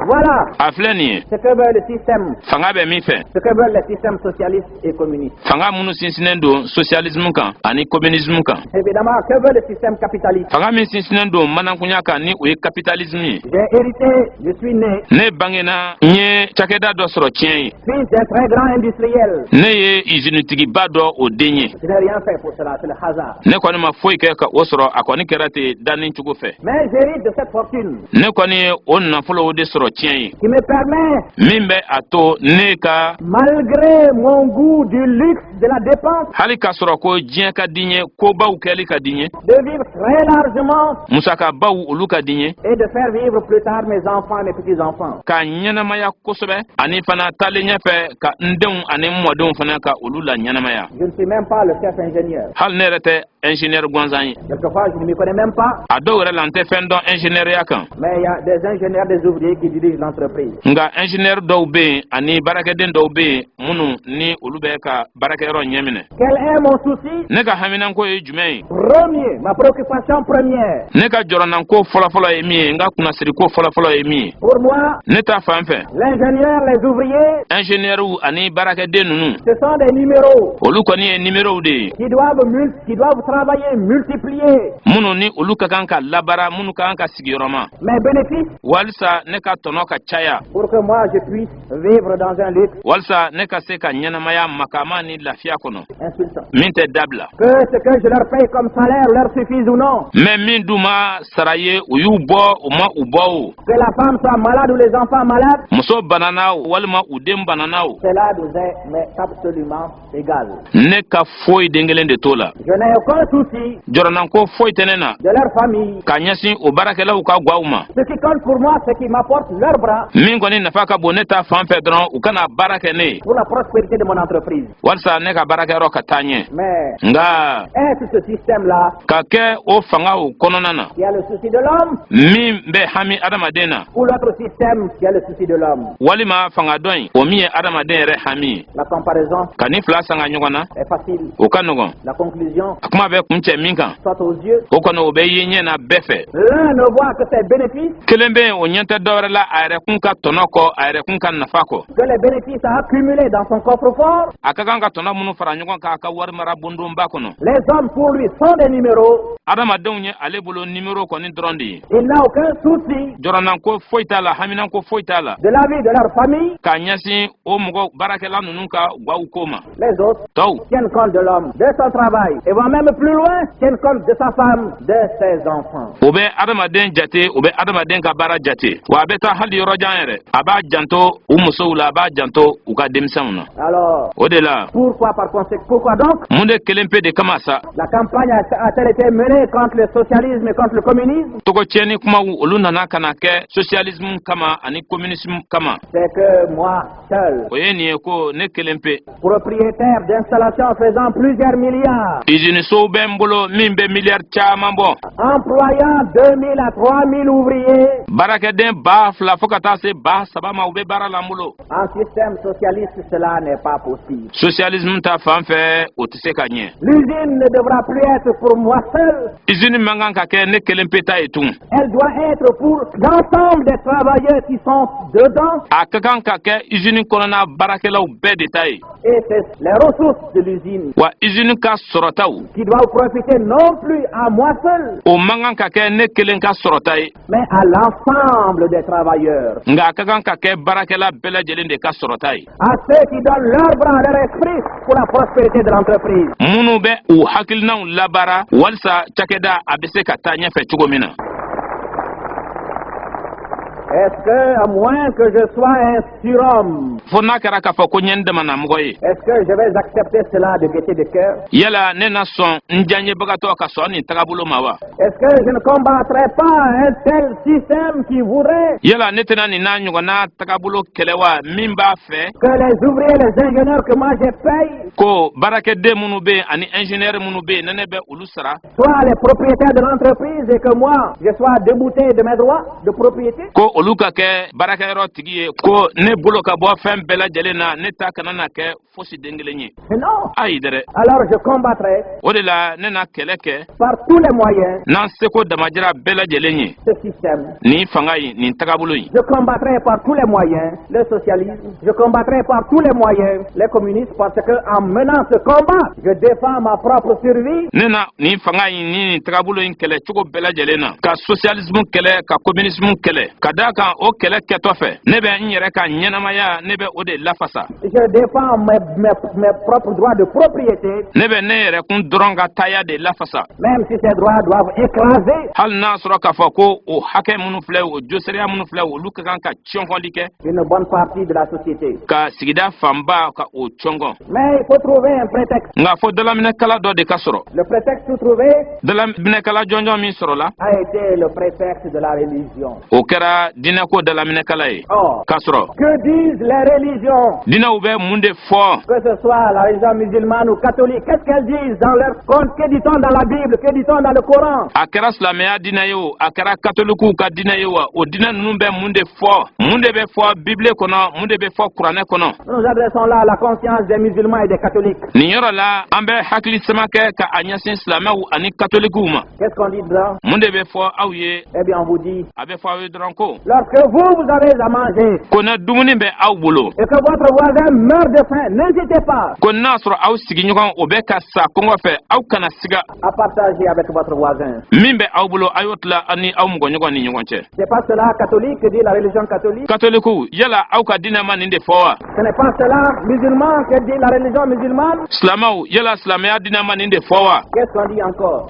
Voilà a filɛ nin ye ce que veut le système, fanga bɛ min fɛ ce que veulent les systèmes socialistes et communistes. fanga minnu sinsinnen don socialisme kan ani communisme kan. Évidemment, que veut le système capitaliste? fanga min sinsinnen don manakunya kan ni o ye capitalisme ye. J'ai hérité, je suis né, ne bangena n ye cakɛda dɔ sɔrɔ tiɲɛ ye. fils d'un très grand industriel. ne ye izinitigiba dɔ o den ye. Je n'ai rien fait pour cela, c'est le hasard. ne kɔni ma foyi kɛ ka o sɔrɔ a kɔni kɛra ten danni cogo fɛ. Mais j'hérite de cette fortune ne kɔni ye o nafolo de sɔrɔ tiɲɛ ye. qui me permet, min bɛ a to ne ka malgré mon goût du luxe, de la dépense, hali k'a sɔrɔ ko diɲɛ ka di n ye kobaw kɛli ka di n ye de vivre très largement musakabaw olu ka di n ye et de faire vivre plus tard mes enfants et mes petits-enfants. ka ɲɛnamaya kosɛbɛ ani fana taalen ɲɛfɛ ka n denw ani n mɔdenw fana ka olu la ɲɛnamaya. Je ne suis même pas le chef ingénieur. hali ne yɛrɛ tɛ ingénieur gansan ye. Quelquefois, je ne m'y connais même pas, a dɔw yɛrɛ la n tɛ fɛn dɔn ingénieurya kan. mais il y a des ingénieurs, des ouvriers qui dirigent l'entreprise. nka ingénieur dɔw bɛ yen ani baarakɛden dɔw bɛ yen minnu ni olu bɛ ka baarakɛyɔrɔ ɲɛ minɛ. Quel est mon souci? ne ka haminanko ye jumɛn ye. Premier, ma préoccupation première, ne ka jɔrɔnanko fɔlɔfɔlɔ ye min ye n ka kunnasiriko fɔlɔfɔlɔ ye min ye. pour moi, ne ta fan fɛ l'ingénieur, les ouvriers, ingénieur ani baarakɛden ninnu ce sont des numéros olu kɔni ye numérow de ye qui doivent travailler, multiplier minnu ni olu ka kan ka labara minnu ka kan ka sigiyɔrɔma mes bénéfices walisa ne ka tɔnɔ ka caya pour que moi je puisse vivre dans un luxe walisa ne ka se ka ɲɛnamaya makama ni lafiya kɔnɔ insultant. min tɛ dabila. Que ce que je leur paye comme salaire leur suffise ou non. mais min dun ma sara ye u y'u bɔ u ma u bɔ o Que la femme soit malade ou les enfants malades, muso banana o walima u den banana o cela nous est mais absolument égal. ne ka foyi den kelen de t'o la. Je n'ai aucun souci jɔrɔnanko foyi tɛ ne na de leur famille. ka ɲɛsin o baarakɛlaw ka gwaw ma. Ce qui compte pour moi, c'est qu'ils m'apportent leurs bras min kɔni nafa ka bon ne ta fan fɛ dɔrɔn u kana baara kɛ ne ye pour la prospérité de mon entreprise. walisa ne ka baarakɛyɔrɔ ka taa ɲɛ. Mais nka est-ce ce système-là ka kɛ o fanga o kɔnɔna na qui a le souci de l'homme min bɛ hami adamaden na ou l'autre système qui a le souci de l'homme? walima fanga dɔ in o min ye adamaden yɛrɛ hami ye. La comparaison ka ni fila sanga ɲɔgɔn na est facile. o ka nɔgɔn. La conclusion a kuma bɛ kuncɛ min kan saute aux yeux. o kɔni o bɛ ye ɲɛ na bɛɛ fɛ. L'un ne voit que ses bénéfices, kelen bɛ yen o ɲɛ tɛ dɔwɛrɛ la a yɛrɛkun ka tɔnɔ kɔ a yɛrɛkun ka nafa kɔ. que les bénéfices à accumuler dans son coffre-fort. a ka kan ka tɔnɔ minnu fara ɲɔgɔn kan a ka wari mara bondonba kɔnɔ. Les hommes pour lui sont des numéros. adamadenw ye ale bolo nimero kɔni dɔrɔn de ye. Il n'a aucun souci jɔrɔnanko foyi t'a la haminanko foyi t'a la de la vie de leur famille. k'a ɲɛsin o mɔgɔ baarakɛla ninnu ka gwaw ko ma. Les autres tɔw tiennent compte de l'homme, de son travail, et vont même plus loin, tiennent compte de sa femme, de ses enfants. o bɛ adamaden jate o bɛ adamaden ka baara jate wa a bɛ taa hali yɔrɔjan yɛrɛ a b'a janto u musow la a b'a janto u ka denmisɛnw na. Alors, o de la pourquoi par conséquent, pourquoi donc mun de kelen pe de kama sa la campagne a-t-elle été menée contre le socialisme et contre le communisme? tɔgɔ tiɲɛni kumaw olu nana ka na kɛ socialisme kama ani communisme kama. C'est que moi seul, o ye nin ye ko ne kelen pe propriétaire d'installations faisant plusieurs milliards, izinisow bɛ n bolo min bɛ miliyari caman bɔ employant 2000 à 3000 ouvriers, baarakɛden 2,000 fo ka taa se 3,000 ma u bɛ baara la n bolo. en système socialiste, cela n'est pas possible. socialisme ta fan fɛ o tɛ se ka ɲɛ. L'usine ne devra plus être pour moi seul, usine man kan ka kɛ ne kelen pe ta ye tun. elle doit être pour l'ensemble des travailleurs qui sont dedans, a ka kan ka kɛ usine kɔnɔna baarakɛlaw bɛɛ de ta ye. et c'est les ressources de l'usine wa usine ka sɔrɔtaw qui doivent profiter non plus à moi seul, o man kan ka kɛ ne kelen ka sɔrɔta ye mais à l'ensemble des travailleurs, nka a ka kan ka kɛ baarakɛla bɛɛ lajɛlen de ka sɔrɔta ye. à ceux qui donnent leur bras, leur esprit pour la prospérité de l'entreprise. minnu bɛ u hakilinaw labaara walisa cakɛda a bɛ se ka taa ɲɛfɛ cogo min na. Est-ce que, à moins que je sois un surhomme, est-ce que je vais accepter cela de gaieté de cœur? Est-ce que je ne combattrai pas un tel système qui voudrait que les ouvriers, les ingénieurs que moi je paye soient les propriétaires de l'entreprise et que moi je sois débouté de mes droits de propriété? Non. Alors je combattrai par tous les moyens ce système. Je combattrai par tous les moyens le socialisme. Je combattrai par tous les moyens les communistes parce que en menant ce combat, je défends ma propre survie. Je défends mes propres droits de propriété. Même si ces droits doivent écraser une bonne partie de la société. Mais il faut trouver un prétexte. Le prétexte tout trouvé a été le prétexte de la religion. Or, que disent les religions? Que ce soit la religion musulmane ou catholique, qu'est-ce qu'elles disent dans leur compte? Que dit-on dans la Bible? Que dit-on dans le Coran? Nous adressons là la conscience des musulmans et des catholiques. Qu'est-ce qu'on dit dedans? Eh bien, on vous dit, lorsque vous avez à manger et que votre voisin meurt de faim, n'hésitez pas à partager avec votre voisin. C'est pas cela catholique que dit la religion catholique. Ce n'est pas cela musulman que dit la religion musulmane. Qu'est-ce qu'on dit encore?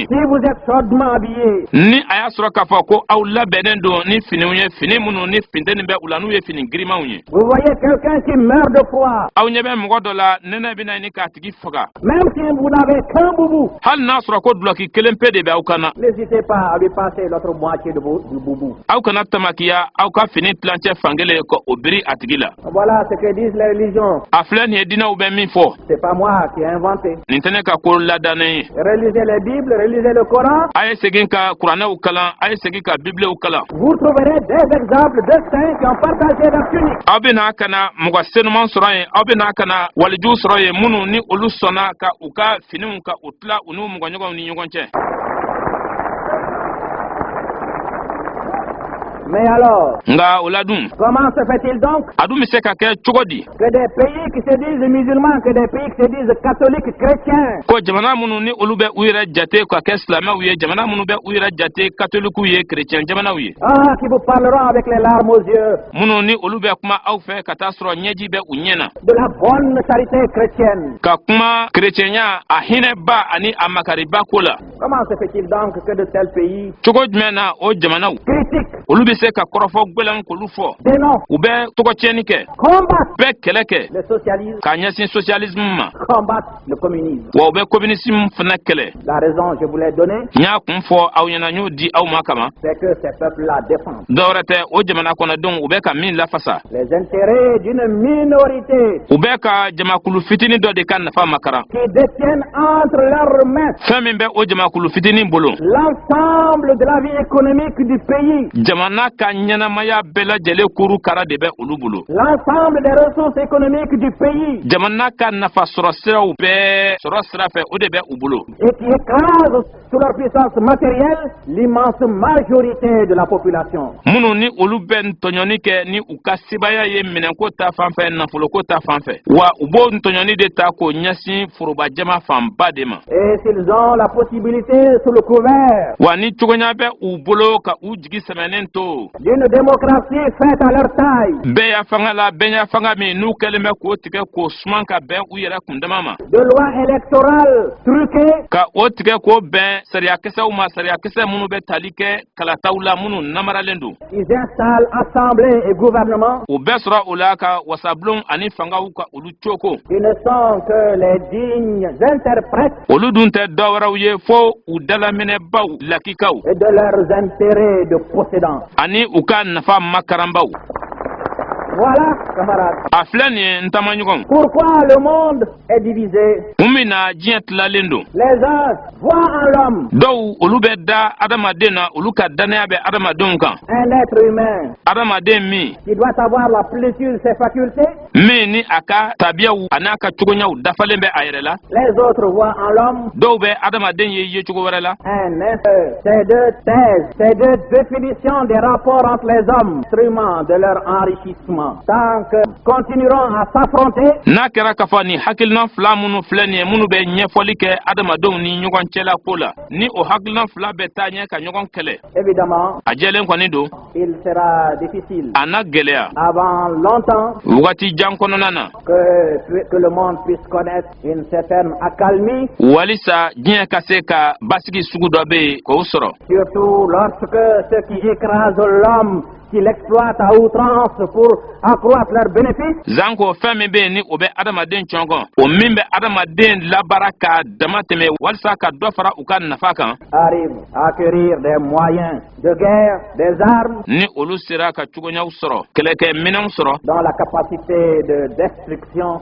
Si vous êtes chaudement habillé, vous voyez quelqu'un qui meurt de froid, même si vous n'avez qu'un boubou, n'hésitez pas à lui passer l'autre moitié du boubou. Voilà ce que disent les religions. C'est pas moi qui ai inventé. Relisez les Bibles, relisez le Coran. Vous trouverez des exemples de saints qui ont partagé leur tunique. Mais alors, comment se fait-il donc que des pays qui se disent musulmans, que des pays qui se disent catholiques, chrétiens, qui vous parleront avec les larmes aux yeux de la bonne charité chrétienne? Comment se fait-il donc que de tels pays critiquent, dénoncent, combattent le socialisme, combattent le communisme? La raison, je vous l'ai donnée, c'est que ces peuples-là défendent les intérêts d'une minorité qui détiennent entre leurs mains l'ensemble de la vie économique du pays, l'ensemble des ressources économiques du pays, et qui écrasent sous leur puissance matérielle l'immense majorité de la population. Et s'ils ont la possibilité sous le couvert d'une démocratie faite à leur taille, de lois électorales truquées, sariya kisɛw ma sariya kisɛ minnu bɛ tali kɛ kalataw la minnu namaralen don. Ils installent assemblée et gouvernement. U bɛɛ sɔrɔ o la ka wasabilenw ani fangaw ka olu cooko. Ils ne sont que les dignes interprètes. Olu dun tɛ dɔwɛrɛw ye fo u dalaminɛbaw lakikaw. Et de leurs intérêts de possédants. Ani u ka nafa makaranbaw. Voilà, camarades. A filɛ nin ye n tamaɲɔgɔn. Pourquoi le monde est divisé? Mun min na diɲɛ tilalen don. Les uns voient en l'homme Dɔw olu bɛ da adamaden na olu ka danaya bɛ adamadenw kan. un être humain Adamaden min qui doit avoir la plénitude de ses facultés. min ni a ka tabiyaw a n'a ka cogoɲaw dafalen bɛ a yɛrɛ la. Les autres voient en l'homme Dɔw bɛ adamaden ye yecogo wɛrɛ la. un être. Ces deux thèses, ces deux définitions des rapports entre les hommes, instruments de leur enrichissement, tant que continueront à s'affronter, N'a kɛra k'a fɔ nin hakilina fila minnu filɛ nin ye minnu bɛ ɲɛfɔli kɛ adamadenw ni ɲɔgɔn cɛla ko la ni o hakilina fila bɛ taa ɲɛ ka ɲɔgɔn kɛlɛ évidemment, a jɛlen kɔni don il sera difficile a na gɛlɛya avant longtemps wagati jan kɔnɔna na que le monde puisse connaître une certaine accalmie, walisa diɲɛ ka se ka basigi sugu dɔ bɛ yen k'o sɔrɔ surtout lorsque ceux qui écrasent l'homme, qui l'exploitent à outrance pour accroître leurs bénéfices, zan ko fɛn min bɛ yen ni o bɛ adamaden cɔngɔn o min bɛ adamaden labara ka dama tɛmɛ walisa ka dɔ fara u ka nafa kan arrivent à acquérir des moyens de guerre, des armes, ni olu sera ka cogoɲaw sɔrɔ kɛlɛkɛminɛnw sɔrɔ dont la capacité de destruction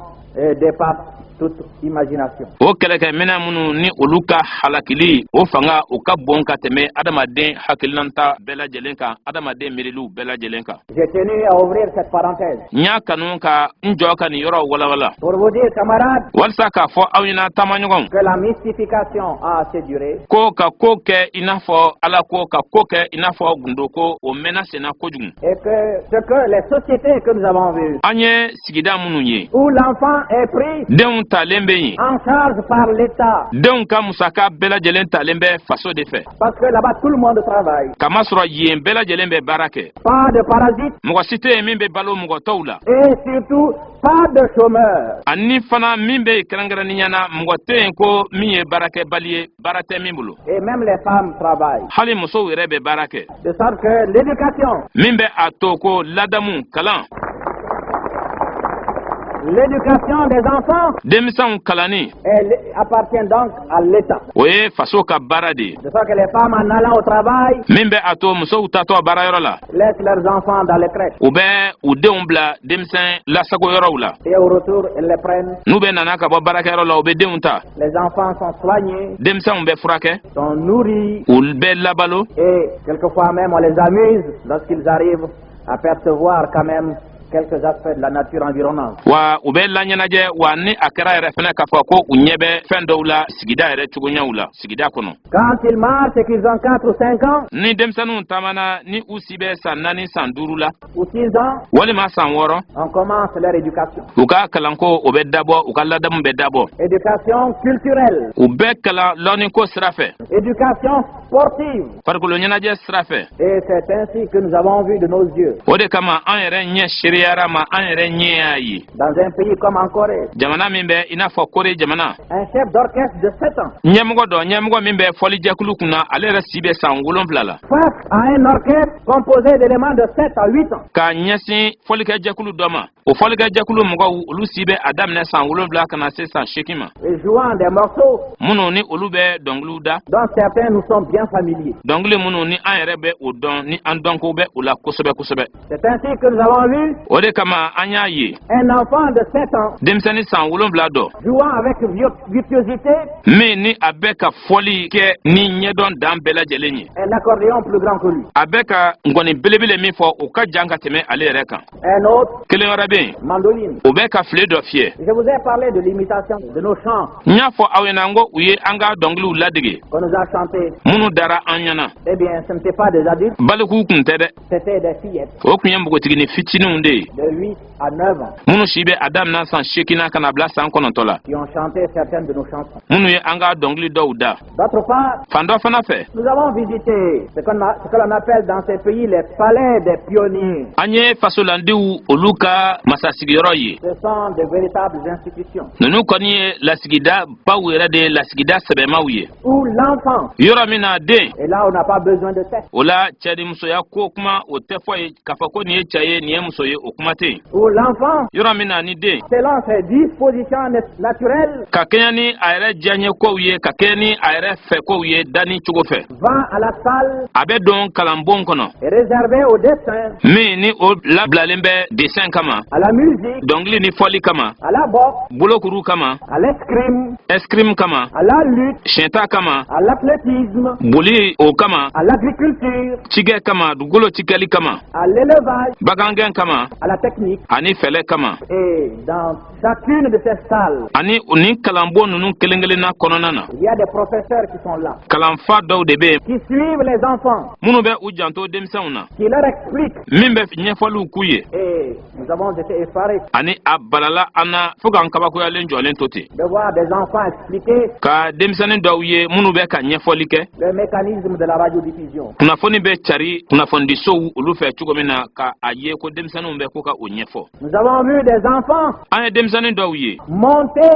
dépasse toute imagination. o kɛlɛkɛminɛn minnu ni olu ka halakili o fanga o ka bon ka tɛmɛ adamaden hakilinanta bɛɛ lajɛlen kan adamaden miiriliw bɛɛ lajɛlen kan. J'ai tenu à ouvrir cette parenthèse N y'a kanu ka n jɔ ka nin yɔrɔ walawala pour vous dire, camarades, walisa k'a fɔ aw ɲɛna taamaɲɔgɔnw que la mystification a assez duré ko ka ko kɛ i n'a fɔ ala ko ka ko kɛ i n'a fɔ gundo ko o mɛnna senna kojugu. et que ce que les sociétés que nous avons vues, An ye sigida minnu ye où l'enfant est pris denw talen bɛ yen en charge par l'État, denw ka musaka bɛɛ lajɛlen talen bɛ faso de fɛ parce que là-bas tout le monde travaille, kamasɔrɔ yen bɛɛ lajɛlen bɛ baara kɛ pas de parasites mɔgɔ si tɛ yen min bɛ balo mɔgɔ tɔw la et surtout pas de chômeurs. ani fana min bɛ kɛrɛnkɛrɛnnenya na mɔgɔ tɛ yen ko min ye baarakɛbali ye baara tɛ min bolo Et même les femmes travaillent. hali musow yɛrɛ bɛ baara kɛ De sorte que l'éducation, min bɛ a to ko ladamu kalan l'éducation des enfants, denmisɛnw kalanni elle appartient donc à l'État. o ye faso ka baara de ye De sorte que les femmes en allant au travail min bɛ a to musow tatɔ baarayɔrɔ la laissent leurs enfants dans les crèches. u bɛ u denw bila denmisɛn lasagoyɔrɔw la Et au retour, elles les prennent. n'u bɛ nana ka bɔ baarakɛyɔrɔ la u bɛ denw ta Les enfants sont soignés, denmisɛnw bɛ furakɛ sont nourris u bɛ labalo et quelquefois même on les amuse lorsqu'ils arrivent à percevoir quand même quelques aspects de la nature environnante. wa u bɛ laɲɛnajɛ wa ni a kɛra yɛrɛ fɛnɛ k'a fɔ ko u ɲɛ bɛ fɛn dɔw la sigida yɛrɛ cogoɲaw la sigida kɔnɔ Quand ils marchent et qu'ils ont 4 ou 5 ans ni denmisɛnninw taamana ni u si bɛ san 4 san 5 la ou 6 ans, walima san 6 on commence leur éducation. u ka kalanko o bɛ dabɔ u ka ladamu bɛ dabɔ Éducation culturelle, u bɛ kalan lɔnniko sira fɛ éducation sportive. farikolo ɲɛnajɛ sira fɛ Et c'est ainsi que nous avons vu de nos yeux, o de kama an yɛrɛ ɲɛ seriyara ma an yɛrɛ ɲɛ y'a ye dans un pays comme en Corée, jamana min bɛ i n'a fɔ kore jamana un chef d'orchestre de 7 ans, ɲɛmɔgɔ min bɛ fɔlijɛkulu kunna ale yɛrɛ si bɛ san 7 la face à un orchestre composé d'éléments de 7 à 8 ans. k'a ɲɛsin fɔlikɛjɛkulu dɔ ma o fɔlikɛjɛkulu mɔgɔw olu si bɛ a daminɛ san 7 ka na se san 8 ma Et jouant des morceaux minnu ni olu bɛ dɔnkiliw da dont certains nous sont bien familiers. dɔnkili minnu ni an yɛrɛ bɛ o dɔn ni an dɔnko bɛ o la kosɛbɛ kosɛbɛ C'est ainsi que nous avons vu o de kama an y'a ye un enfant de 7 ans denmisɛnnin san 7 dɔ jouant avec virtuosité min ni a bɛ ka fɔli kɛ ni ɲɛdɔn dan bɛɛ lajɛlen ye un accordéon plus grand que lui. a bɛ ka ngɔni belebele min fɔ o ka jan ka tɛmɛ ale yɛrɛ kan Un autre, kelen wɛrɛ bɛ yen mandoline. o bɛ ka file dɔ fiyɛ Je vous ai parlé de l'imitation de nos chants n y'a fɔ aw ɲɛna n ko u ye an ka dɔnkiliw ladege qu'on nous a chantés. minnu dara an ɲɛna Eh bien, ce n'était pas des adultes, balikuw kun tɛ dɛ c'était des fillettes. o kun ye npogotigini fitininw de ye de 8 à 9 ans munu shibe adam na san shekina kana bla san konontola qui ont chanté certaines de nos chansons. munu ye anga dongli douda D'autre part, fando fana fe nous avons visité ce que l'on appelle dans ces pays les palais des pionniers. anye fasolandi oluka masasigiro ye Ce sont de véritables institutions nunu koni la sigida bawere de la sigida sebema wiye où l'enfant, yoro mina de et là on n'a pas besoin de texte, ola chadi muso ya ko kuma o tefo kafako ni chaye ni muso ye okumate où l'enfant, yoro mina ni de selon ses dispositions naturelles, ka kenya ni ayre janye ko wiye ka kenya ayre fe ko wiye dani chugo fe va à la salle abe don kalambon kono réservée au dessin, mi ni o la blalembe dessin kama à la musique, dongli ni foli kama à la boxe, bulokuru kama à l'escrime, escrime kama à la lutte, shenta kama à l'athlétisme, buli o kama à l'agriculture, chige kama dugolo chikeli kama à l'élevage, bagangen kama à la technique. ani fele kama Et dans chacune de ces salles, ani ni kalambo nunu kelengele na kononana il y a des professeurs qui sont là, kalamfa daw de be qui suivent les enfants, munu be ujanto demsauna qui leur expliquent. mimbe nyefolu kuye Et nous avons été effarés ani abalala ana fugan kabako ya lenjo lentoti de voir des enfants expliquer ka demsanin daw ye munu be ka nyefoli ke le mécanisme de la radiodiffusion. kunafoni be chari kunafondi sowu olu fe chugomina ka aye ko demsanu be ko ka o nyefo Nous avons vu des enfants ane demsanin daw ye monter,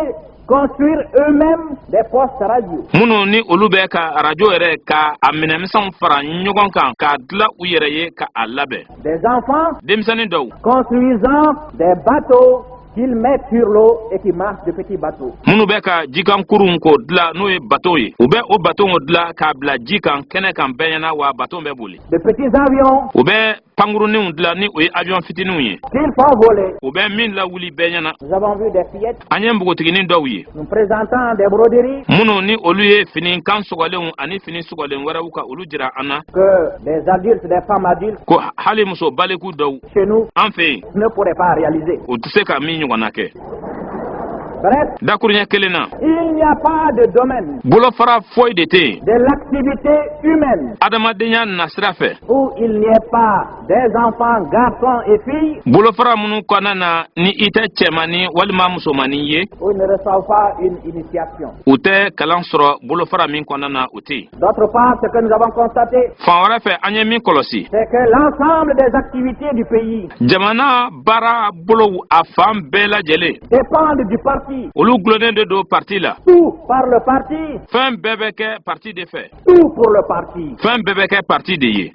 construire eux-mêmes des postes radio. munu ni olu be ka radio yɛrɛ ka a minɛmisɛnw fara ɲɔgɔn kan ka dila u yɛrɛ ye ka a labɛn Des enfants denmisɛnnin dɔw construisant des bateaux qu'ils mettent sur l'eau et qui marchent de petits bateaux. minnu bɛ ka jikan kurun ko dila n'o ye bateau ye u bɛ o bateau dila k'a bila ji kan kɛnɛ kan bɛɛ ɲɛna wa bateau bɛ boli De petits avions u bɛ pankuruninw dila ni o ye avion fitininw ye qu'ils font voler. u bɛ min lawuli bɛɛ ɲɛna Nous avons vu des fillettes an ye npogotiginin dɔw ye nous présentant des broderies minnu ni olu ye fini kan sɔgɔlenw ani fini sɔgɔlen wɛrɛw ka olu jira an na que des adultes, des femmes adultes ko hali muso baliku dɔw chez nous an fɛ yen ne pourraient pas réaliser. o tɛ se ka min ɲɔgɔnna kɛ Bref, dakuruɲɛ kelen na il n'y a pas de domaine bolofara foyi de tɛ yen de l'activité humaine adamadenya nasira fɛ où il n'y ait pas des enfants, garçons et filles, bolofara minnu kɔnɔna na ni i tɛ cɛmani walima musomanin ye où ils ne reçoivent pas une initiation. u tɛ kalan sɔrɔ bolofara min kɔnɔna na u tɛ yen D'autre part, ce que nous avons constaté, fan wɛrɛ fɛ an ye min kɔlɔsi c'est que l'ensemble des activités du pays jamana baara bolow a fan bɛɛ lajɛlen dépendent du parti. olu gulonnen de don parti la Tout par le parti, fɛn bɛɛ bɛ kɛ parti de fɛ tout pour le parti. fɛn bɛɛ bɛ kɛ parti de ye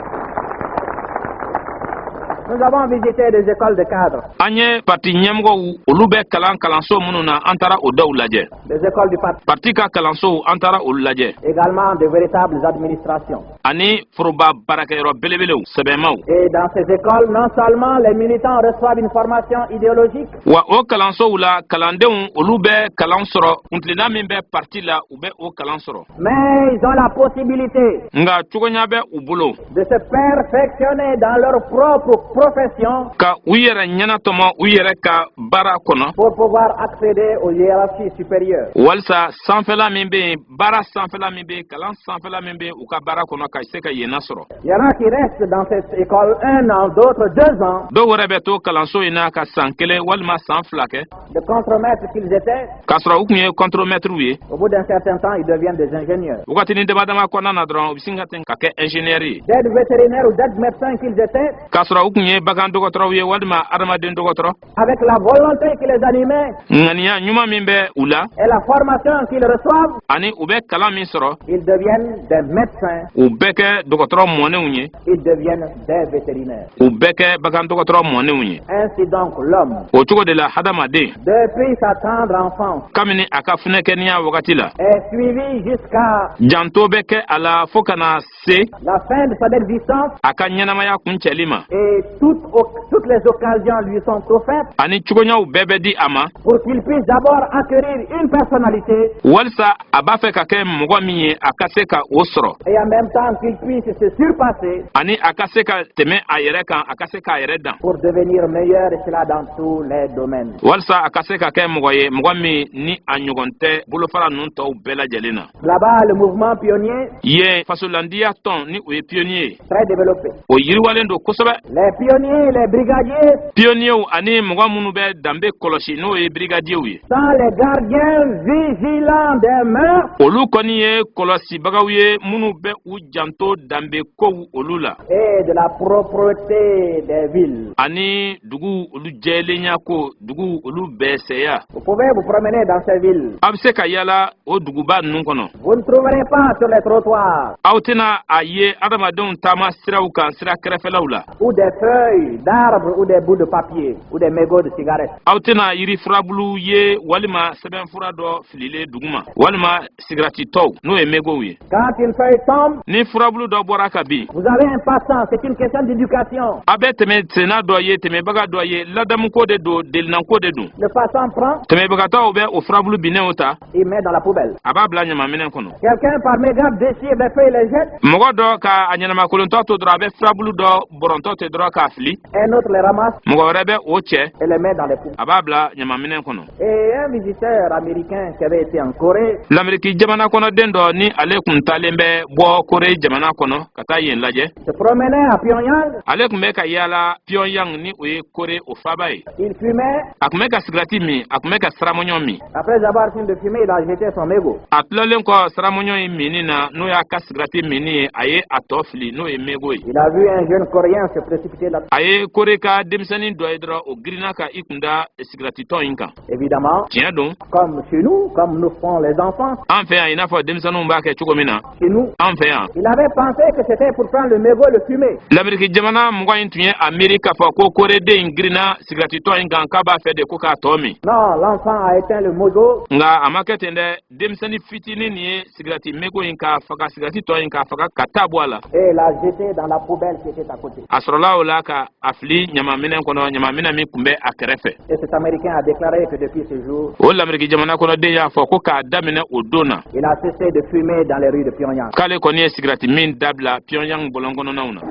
Nous avons visité des écoles de cadres, an ye parti ɲɛmɔgɔw olu bɛ kalanso minnu na an taara o dɔw lajɛ des écoles du parti, parti ka kalansow an taara olu lajɛ également de véritables administrations. ani foroba baarakɛyɔrɔ belebelew sɛbɛnmaw Et dans ces écoles, non seulement les militants reçoivent une formation idéologique, wa o kalansow la kalandenw olu bɛ kalan sɔrɔ kuntilenna min bɛ parti la u bɛ o kalan sɔrɔ mais ils ont la possibilité nka cogoya bɛ u bolo de se perfectionner dans leur propre profession ka u yɛrɛ ɲɛnatɔmɔ u yɛrɛ ka baara kɔnɔ pour pouvoir accéder aux hiérarchies supérieures. walisa sanfɛla min bɛ yen baara sanfɛla min bɛ yen kalan sanfɛla min bɛ yen u ka baara kɔnɔ ka se ka yenna sɔrɔ Il y en a qui restent dans cette école 1 an, d'autres 2 ans, dɔw wɛrɛ bɛ to kalanso in na ka san 1 walima san 2 kɛ de contremaîtres qu'ils étaient. k'a sɔrɔ u tun ye contremaîtres ye Au bout d'un certain temps, ils deviennent des ingénieurs. wagatinin dama dama kɔnɔna na dɔrɔn u bɛ sin ka ten ka kɛ ingénieur ye D'aides vétérinaires ou d'aides médecins qu'ils étaient, k'a sɔrɔ u tun ye bagan dɔgɔtɔrɔw ye walima adamaden dɔgɔtɔrɔ avec la volonté qui les animait ŋaniya ɲuman min bɛ u la et la formation qu'ils reçoivent, ani u bɛ kalan min sɔrɔ ils deviennent des médecins, u bɛɛ kɛ dɔgɔtɔrɔ mɔnenw ye ils deviennent des vétérinaires. u bɛɛ kɛ bagan dɔgɔtɔrɔ mɔnenw ye Ainsi donc l'homme, o cogo de la hadamaden depuis sa tendre enfance, kabini a ka funɛkɛniya wagati la est suivi jusqu'à janto bɛ kɛ a la fɔɔ ka na se la fin de son existence a ka ɲɛnamaya kuncɛli ma et toutes les occasions lui sont offertes ani cogoɲaw bɛɛ bɛ di a ma pour qu'il puisse d'abord acquérir une personnalité walisa a b'a fɛ ka kɛ mɔgɔ min ye a ka se ka o sɔrɔ et en même temps afin qu'ils puissent se surpasser ani a ka se ka tɛmɛ a yɛrɛ kan a ka se k'a yɛrɛ dan pour devenir meilleurs et cela dans tous les domaines. walisa a ka se ka kɛ mɔgɔ ye mɔgɔ min ni a ɲɔgɔn tɛ bolofara ninnu tɔw bɛɛ lajɛlen na. Là-bas, le mouvement pionnier, ye fasolandiya tɔn ni o ye pionnier ye très développé. o yiriwalen don kosɛbɛ. Les pionniers, les brigadiers, pionniers ani mɔgɔ minnu bɛ danbe kɔlɔsi n'o ye brigadiew ye sont les gardiens vigilants des mœurs olu kɔni ye kɔlɔsibagaw ye minnu bɛ u janto danbe kow olu la et de la propreté des villes. ani dugu olu jɛlenya ko dugu olu bɛɛ sɛya. Vous pouvez vous promener dans ces villes. a bɛ se ka yala o duguba ninnu kɔnɔ. Vous ne trouverez pas sur les trottoirs aw tɛna a ye adamadenw taama siraw kan sira kɛrɛfɛlaw la ou des feuilles d'arbres ou des bouts de papier ou des mégots de cigarettes. aw tɛna yiri furabulu ye walima sɛbɛnfura dɔ fililen duguma walima sigarati tɔw n'o ye megow ye. Quand une feuille tombe, ni furabulu dɔ bɔra ka bin vous avez un passant. C'est une question d'éducation. a bɛ tɛmɛ senna dɔ ye tɛmɛbaga dɔ ye ladamuko de don delinanko de don. Le passant prend, tɛmɛbagatɔw bɛ o furabulu binnenw ta il met dans la poubelle. a b'a bila ɲamaminɛ kɔnɔ. Quelqu'un par mégarde déchire les feuilles et les jette. mɔgɔ dɔ ka a ɲɛnamakolontɔ to dɔrɔn a bɛ furabulu dɔ bɔrɔntɔ te dɔrɔn k'a fili Un autre les ramasse mɔgɔ wɛrɛ bɛ o cɛ et les met dans les poubelles. a b'a bila ɲamaminɛ kɔnɔ. Et un visiteur américain qui avait été en Corée lamɛriki jamana kɔnɔden dɔ ni ale kun talen bɛ bɔ kore jamana kɔnɔ ka taa yen lajɛ se promenait à Pyongyang. ale kun bɛ ka yaala pyongyang ni o ye kore o faaba ye Il fumait. a kun bɛ ka sigirati min a kun bɛ ka siramuɲɔ min Après avoir fini de fumer, il a jeté son mégot. a tilalen kɔ siramuɲɔ ye minni na n'o y'a ka sigirati minni ye a ye a tɔ fili n'o ye mego ye Il a vu un jeune Coréen se précipiter là. a ye kore ka denmisɛnnin dɔ ye dɔrɔn o girinna ka i kunda sigiratitɔ in kan Évidemment, tiɲɛ don comme chez nous, comme nous font les enfants, an fɛ yan i n'a fɔ denmisɛnninw b'a kɛ cogo min na chez nous, an fɛ yan il avait pensé que c'était pour prendre le mégot, le fumer. lamɛriki jamana mɔgɔ in tun ye a miiri k'a fɔ ko koreden girinna sigiratitɔ in kan k'a b'a fɛ de ko k'a tɔ min Non, l'enfant a éteint le mégot. nga a ma kɛ ten dɛ denmisɛnnin fitinin nin ye sigirati mego in k'a faga sigiratitɔ in k'a faga ka taa bɔ a la Et l'a jeté dans la poubelle qui était à côté. a sɔrɔla o la ka a fili ɲamaminɛ kɔnɔ ɲamaminɛ min tun bɛ a kɛrɛfɛ Et cet Américain a déclaré que depuis ce jour, o lamɛriki jamana kɔnɔden y'a fɔ ko k'a daminɛ o don na il a cessé de fumer dans les rues de Pyongyang. k'ale kɔni ye sigirati min dabila pyongyang bɔlɔnkɔnɔnaw na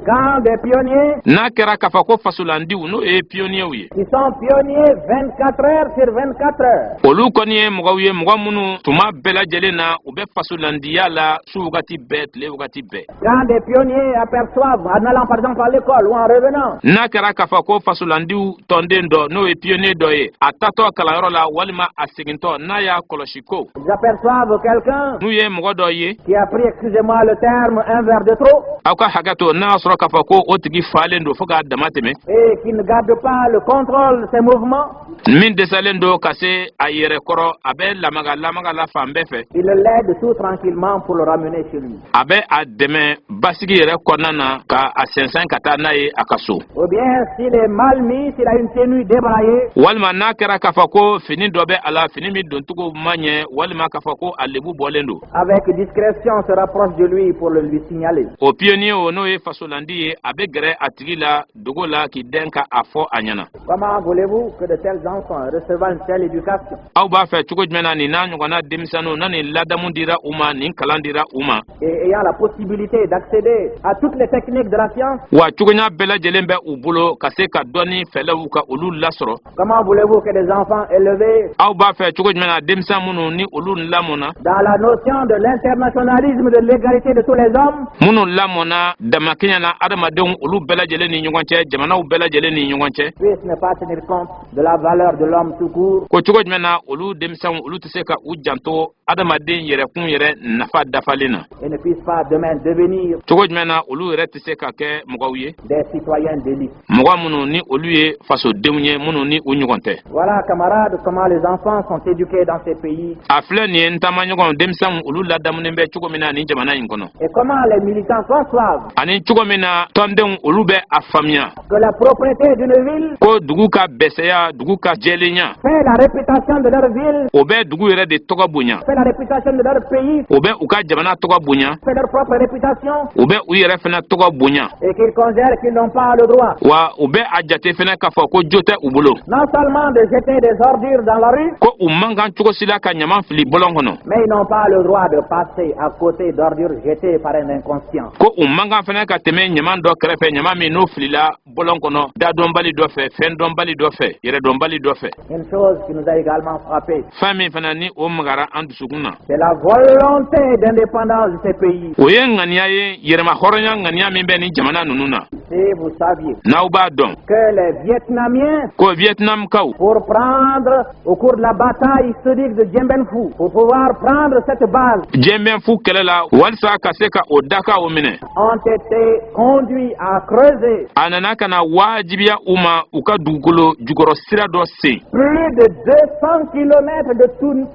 Quand des pionniers n'a kɛra k'a fɔ ko fasolandiw n'o ye pionniers ye qui sont pionniers 24 heures sur 24 heures, olu kɔni ye mɔgɔw ye mɔgɔ minnu tuma bɛɛ lajɛlen na u bɛ fasolandiya la su wagati bɛɛ tile wagati bɛɛ quand des pionniers aperçoivent en allant par exemple à l'école ou en revenant, n'a kɛra k'a fɔ ko fasolandiw tɔnden dɔ n'o ye pionnier dɔ ye a tatɔ kalanyɔrɔ la walima a segintɔ n'a y'a kɔlɔsi ko ils aperçoivent quelqu'un n'u ye mɔgɔ dɔ ye qui a pris, excusez-moi le terme, un verre de trop aw ka hakɛ to n'a y'a sɔrɔ k'a fɔ ko o tigi falen don fo k'a dama tɛmɛ et qui ne garde pas le contrôle de ses mouvements, min dɛsɛlen don ka se a yɛrɛ kɔrɔ a bɛ lamaga la fan bɛɛ fɛ il l'aide tout tranquillement pour le ramener chez lui. a bɛ a dɛmɛ basigi yɛrɛ kɔnɔna na ka a sɛnsɛn ka taa n'a ye a ka so Ou bien s'il est mal mis, s'il a une tenue débraillée, walima n'a kɛra k'a fɔ ko fini dɔ bɛ a la fini min doncogo man ɲɛ walima k'a fɔ ko a lebu bɔlen don avec discrétion se rapproche de lui pour le lui signaler. o pionnier o n'o ye fasolandi ye a bɛ gɛrɛ a tigi la dogo la k'i dɛn ka a fɔ a ɲɛna Comment voulez-vous que de tels enfants recevant une telle éducation aw b'a fɛ cogo jumɛn na nin n'a ɲɔgɔnna denmisɛnninw na nin ladamu dira u ma nin kalan dira u ma et ayant la possibilité d'accéder à toutes les techniques de la science, wa cogoya bɛɛ lajɛlen bɛ u bolo ka se ka dɔnni fɛlɛw ka olu lasɔrɔ comment voulez-vous que des enfants élevés aw b'a fɛ cogo jumɛn na denmisɛn minnu ni olu lamɔna dans la notion de l'internationalisme, de l'égalité de tous les hommes, minnu lamɔna damakɛɲɛ na adamadenw olu bɛɛ lajɛlen ni ɲɔgɔn cɛ jamanaw bɛɛ lajɛlen ni ɲɔgɔn cɛ puissent ne pas tenir compte de la valeur de l'homme tout court, ko cogo jumɛn na olu denmisɛnw olu tɛ se ka u janto adamaden yɛrɛkun yɛrɛ nafa dafalen na et ne puissent pas demain devenir cogo jumɛn na olu yɛrɛ tɛ se ka kɛ mɔgɔw ye des citoyens d'élite. mɔgɔ minnu ni olu ye fasodenw ye minnu ni u ɲɔgɔn tɛ Voilà, camarades, comment les enfants sont éduqués dans ces pays a filɛ nin ye n taamaɲɔgɔn denmisɛnw olu ladamunen bɛ cogo min na nin jamana in kɔnɔ et comment les militants conçoivent ani cogo min na tɔndenw olu bɛ a faamuya que la propriété d'une ville ko dugu ka bɛsɛya dugu ka jɛlenya fait la réputation de leur ville, o bɛ dugu yɛrɛ de tɔgɔ bonya fait la réputation de leur pays, o bɛ u ka jamana tɔgɔ bonya fait leur propre réputation, u bɛ u yɛrɛ fana tɔgɔ bonya et qu'ils considèrent qu'ils n'ont pas le droit, wa u bɛ a jate fana k'a fɔ ko jo tɛ u bolo non seulement de jeter des ordures dans la rue, ko u man kan cogo si la ka ɲama fili bɔlɔn kɔnɔ mais ils n'ont pas le droit de passer à côté d'ordures jetées par un inconscient. ko u man kan fana ka tɛmɛ ɲama dɔ kɛrɛfɛ ɲama min n'o filila bɔlɔn kɔnɔ dadɔnbali dɔ fɛ fɛn dɔnbali dɔ fɛ yɛrɛdɔnbali dɔ fɛ Une chose qui nous a également frappé, fɛn min fana ni o magara an dusukun na c'est la volonté d'indépendance de ces pays. o ye ŋaniya ye yɛrɛma hɔrɔnya ŋaniya min bɛ ni jamana ninnu na Si vous saviez n'aw b'a dɔn que les Vietnamiens, ko vietnamkaw pour prendre au cours de la bataille historique de Dien Bien Phu, pour pouvoir prendre cette base, jɛnbɛn fu kɛlɛ la walisa ka se ka o daka o minɛ ont été conduits à creuser a nana ka na waajibiya u ma u ka dugukolo jukɔrɔ sira dɔ sen plus de 200 kilomètres de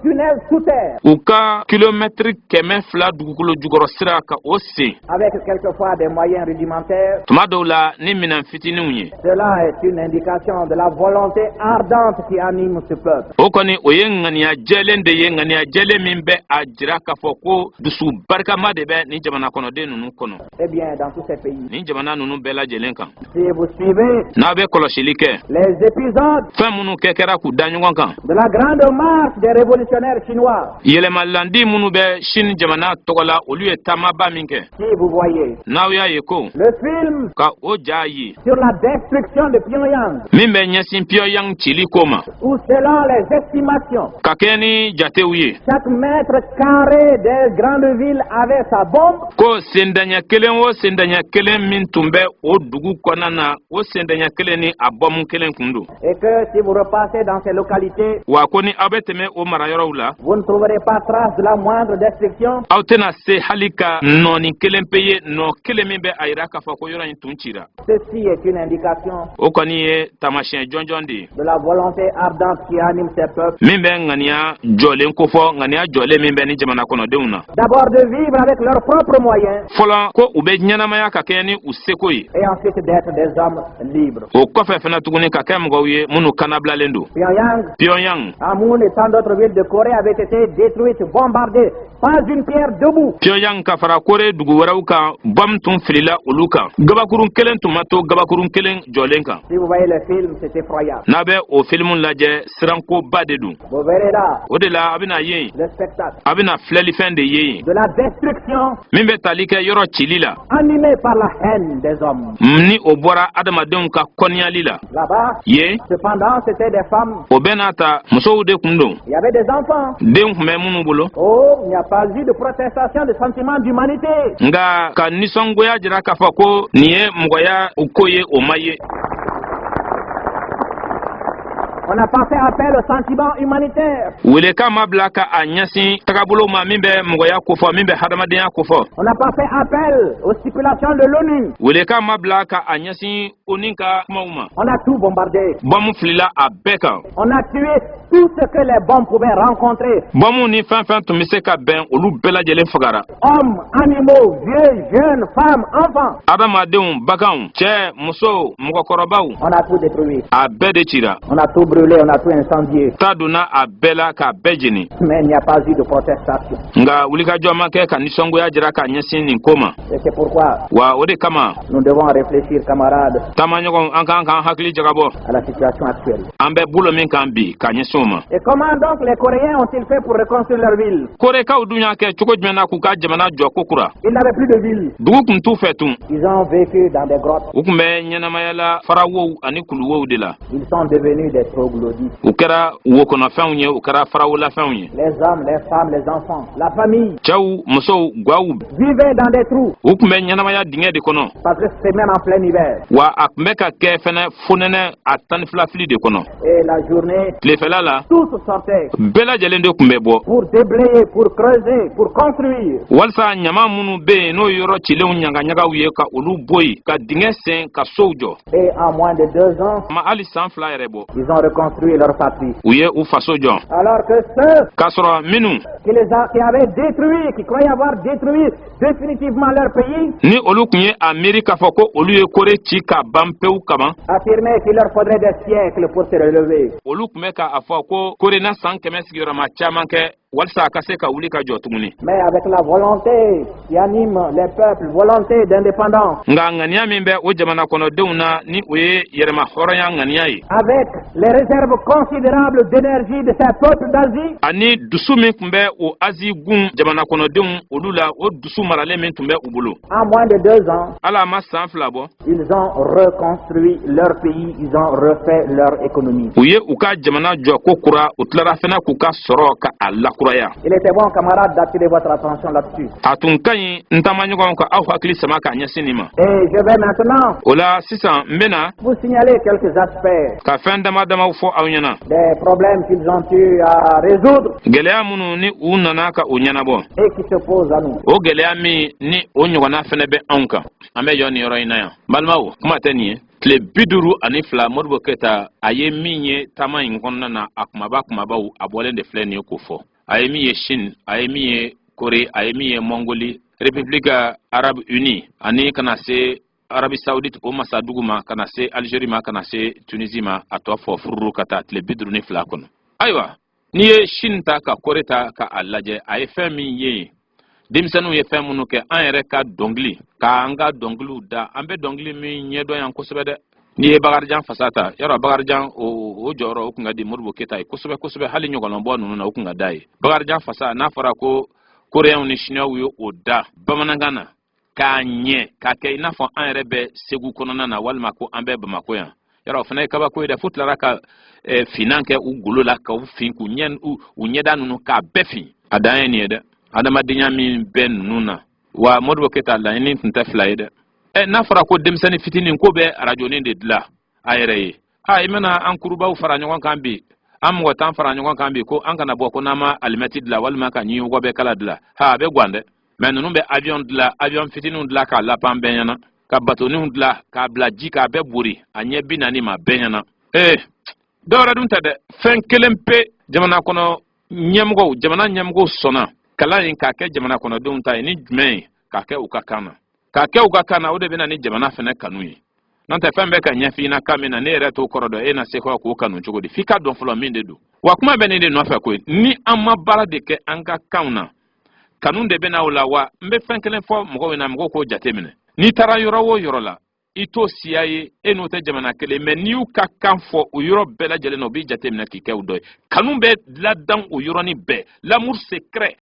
tunnels sous terre, u ka kilomɛtiri 200 dugukolo jukɔrɔ sira ka o sen avec quelquefois des moyens rudimentaires. tuma dɔw la ni minɛn fitininw ye Cela est une indication de la volonté ardente qui anime ce peuple. o kɔni o ye ŋaniya jɛlen de ye ŋaniya jɛlen min bɛ a jira k'a fɔ ko dusu barikama de bɛ ni jamana kɔnɔden ninnu kɔnɔ Eh bien, dans tous ces pays, ni jamana ninnu bɛɛ lajɛlen kan si vous suivez n'a bɛ kɔlɔsili kɛ les épisodes fɛn minnu kɛra k'u da ɲɔgɔn kan de la grande marche des révolutionnaires chinois, yɛlɛmalandi minnu bɛ sini jamana tɔgɔ la olu ye taamaba min kɛ si vous voyez n'aw y'a ye ko le film ka o ja ye sur la destruction de Pyongyang, min bɛ ɲɛsin pyongyang cili ko ma où selon les estimations, ka kɛ ni jatew ye chaque mètre carré des grandes villes avait sa bombe, ko sendaɲɛ kelen o sendaɲɛ kelen min tun bɛ o dugu kɔnɔna na o sendaɲɛ kelen ni a bɔmu kelen kun don et que si vous repassez dans ces localités, wa ko ni aw bɛ tɛmɛ o marayɔrɔw la vous ne trouverez pas trace de la moindre destruction. aw tɛna se hali ka nɔɔni kelen pe ye nɔ kelen min bɛ a yira k'a fɔ ko yɔrɔ in tun cira Ceci est une indication o kɔni ye taamasiyɛn jɔnjɔn de ye de la volonté ardente qui anime ces peuples. min bɛ ŋaniya jɔlen kofɔ ŋaniya jɔlen min bɛ ni jamana kɔnɔdenw na D'abord de vivre avec leurs propres moyens fɔlɔ ko u bɛ ɲɛnamaya ka kɛ ni u seko ye et ensuite d'être des hommes libres. o kɔfɛ fana tuguni ka kɛ mɔgɔw ye minnu kanabilalen don Pyongyang, pyongyang Amun et tant d'autres villes de Corée avaient été détruites, bombardées, pas une pierre debout. pyongyang ka fara kore dugu wɛrɛw kan bam tun filila olu kan gabakurun kelen tun ma to gabakurun kelen jɔlen kan Si vous voyez le film, c'est effroyable. n'a bɛ o filimu lajɛ sirankoba de don Vous verrez là o de la a bɛna ye le spectacle a bɛna filɛlifɛn de ye yen de la destruction min bɛ tali kɛ yɔrɔ cili la animée par la haine des hommes. ni o bɔra adamadenw ka kɔniyali la Là-bas, ye cependant, c'était des femmes. o bɛɛ n'a ta musow de kun don Il y avait des enfants. denw tun bɛ minnu bolo Oh, il n'y a pas eu de protestation de sentiment d'humanité. nga ka nisɔngoya jira k'a fɔ ko nin ye mɔgɔya ko ye o ma ye On n'a pas fait appel au sentiment humanitaire. welekan ma bila ka a ɲɛsin tagabolo ma min bɛ mɔgɔya kofɔ min bɛ hadamadenya kofɔ On n'a pas fait appel aux stipulations de l'ONU. welekan ma bila ka a ɲɛsin oni ka kumaw ma On a tout bombardé. bɔmu filila a bɛɛ kan On a tué tout ce que les bombes pouvaient rencontrer. bɔmu ni fɛn fɛn tun bɛ se ka bɛn olu bɛɛ lajɛlen fagara Hommes, animaux, vieux, jeunes, femmes, enfants. adamadenw baganw cɛ muso mɔgɔkɔrɔbaw On a tout détruit. a bɛɛ de cira On a tout brûlé, on a tout incendié. ta donna a bɛɛ la k'a bɛɛ jeni Mais il n'y a pas eu de protestation. nga wulikajɔ ma kɛ ka nisɔngoya jira k'a ɲɛsin nin ko ma Et c'est pourquoi wa o de kama nous devons réfléchir, camarades, taamaɲɔgɔn an k'an k'an hakili jagabɔ à la situation actuelle. an bɛ bolo min kan bi ka ɲɛsin o ma Et comment donc les Coréens ont-ils fait pour reconstruire leur ville? korekaw dun y'a kɛ cogo jumɛn na k'u ka jamana jɔ ko kura Ils n'avaient plus de ville. dugu kun t'u fɛ tun Ils ont vécu dans des grottes. u kun bɛ ɲɛnamayala farawow ani kuluwow de la Ils sont devenus des troglodytes. u kɛra wokɔnɔfɛnw ye u kɛra farawolafɛnw ye Les hommes, les femmes, les enfants, la famille cɛw musow gaw vivaient dans des trous u kun bɛ ɲɛnamaya dingɛ de kɔnɔ parce que c'était même en plein hiver. wa a kun bɛ ka kɛ fɛnɛ fonɛnɛ a 12 fili de kɔnɔ Et la journée, tilefɛla la la tous sortaient bela jalen de kumbe bo pour déblayer, pour creuser, pour construire. walsa nyama munu be no yoro chilew nyanga nyaga wiye ka olu boy ka dingesen ka sojo Et en moins de 2 ans, ma ali san fla rebo ils ont reconstruit leur patrie. wiye u fasojo Alors que ceux kasro minu qui avaient détruit, qui croyaient avoir détruit définitivement leur pays, ni olu kunye amerika foko olu ye kore chi ka bampeu kama affirmaient qu'il leur faudrait des siècles pour se relever. olu kume ka afo ko kore na san keme sigiro ma chamanke walsa kase ka wuli ka jotuguni Mais avec la volonté qui anime les peuples, volonté d'indépendance, nga ngania mimbe o jamana kono deuna ni oye yerema horoya ngania yi avec les réserves considérables d'énergie de ces peuples d'Asie, ani dusu min kumbe o azi gun jamana kono deun olula o dusu marale min tumbe ubulu en moins de 2 ans, ala ma san fla bo ils ont reconstruit leur pays, ils ont refait leur économie. uye uka jamana jo kokura utlara fena kuka soro ka alla kuraya Il était bon, camarades, d'attirer votre attention là-dessus. atun kanyi ntamanyogon ka aw hakli sama ka nyasinima Et je vais maintenant ola sisan mbena vous signaler quelques aspects ka fen dama dama fo awnyana des problèmes qu'ils ont eu à résoudre geleya munu ni u nana ka o nyana bo et qui se posent à nous. o geleya mi ni o nyogona fene be anka ame yoni yoro ina ya balmawo kuma tani tle biduru ani fla modbo keta aye minye tama ingonna na akumaba kumabawu abole de fleni ko fo aye miye Chine aye miye Corée aye miye Mongolie République Arabe Unie ani kana se Arabie Saoudite o masa duguma kana se Algérie ma kana se Tunisie ma atwa fo furu kata tle biduru ni fla kono aywa ni ye Chine ta ka Corée ta ka alaje aye fami ye dimsanu ye fɛn minnu kɛ an yɛrɛ ka dɔnkili ka an ka dɔnkiliw da an bɛ dɔnkili min ɲɛdɔn yan kosɛbɛ dɛ n'i ye Bakarijan fasa ta yɔrɔ Bakarijan o jɔyɔrɔ o kun ka di Modibo Keyita ye kosɛbɛ kosɛbɛ hali ɲɔgɔnlɔnbɔ ninnu na o kun ka da ye Bakarijan fasa n'a fɔra ko Koreyɛnw ni Chinois ye o da bamanankan na k'a ɲɛ k'a kɛ i n'a fɔ an yɛrɛ bɛ Segu kɔnɔna na walima ko an bɛ Bamako yan yɔrɔ o fana ye kabako ye dɛ fo tilara ka finan kɛ u golo la ka u fin k'u ɲɛda ninnu k'a bɛɛ fin a dan ye nin ye dɛ adamadenya min bɛ ninnu na wa Modibo Keyita laɲini tun tɛ fila ye dɛ n'a fɔra ko denmisɛnnin fitinin ko bɛ arajonin de dilan a yɛrɛ ye i mana an kurubaw fara ɲɔgɔn kan bi an mɔgɔ tan fara ɲɔgɔn kan bi ko an kana bɔ ko n'an ma alimɛti dilan walima ka ɲiwɔgɔ bɛ kala dilan a bɛ gan dɛ mɛ ninnu bɛ avion dilan avion fitininw dilan k'a lapan bɛɛ ɲɛna ka batoninw dilan k'a bila ji k'a bɛɛ bori a ɲɛ 40 ma bɛɛ ɲɛna dɔwɛrɛ dun tɛ dɛ fɛn kelen pe jamana kɔnɔ ɲɛmɔgɔw jamana ɲɛmɔgɔw sɔnna kalan in k'a kɛ jamana kɔnɔdenw ta ye ni jumɛn ye k'a kɛ u ka kan na k'a kɛ u ka kan na o de bɛ na ni jamana fana kanu ye n'o tɛ fɛn bɛɛ ka ɲɛfin na kan min na ne yɛrɛ t'o kɔrɔ dɔn e na se k'o kanu cogo di f'i ka dɔn fɔlɔ min de don wa kuma bɛ ne de nɔfɛ koyi ni an ma baara de kɛ an ka kanw na kanu de bɛ na o la wa n bɛ fɛn kelen fɔ mɔgɔw ɲɛna mɔgɔw k'o jateminɛ n'i taara yɔrɔ o yɔrɔ la i t'o siya ye e n'o tɛ jamana kelen mɛ n'i y'u ka kan fɔ o yɔrɔ bɛɛ lajɛlen na o b'i jateminɛ k'i kɛ o dɔ ye kanu bɛ ladan o yɔrɔnin bɛɛ l'amour secret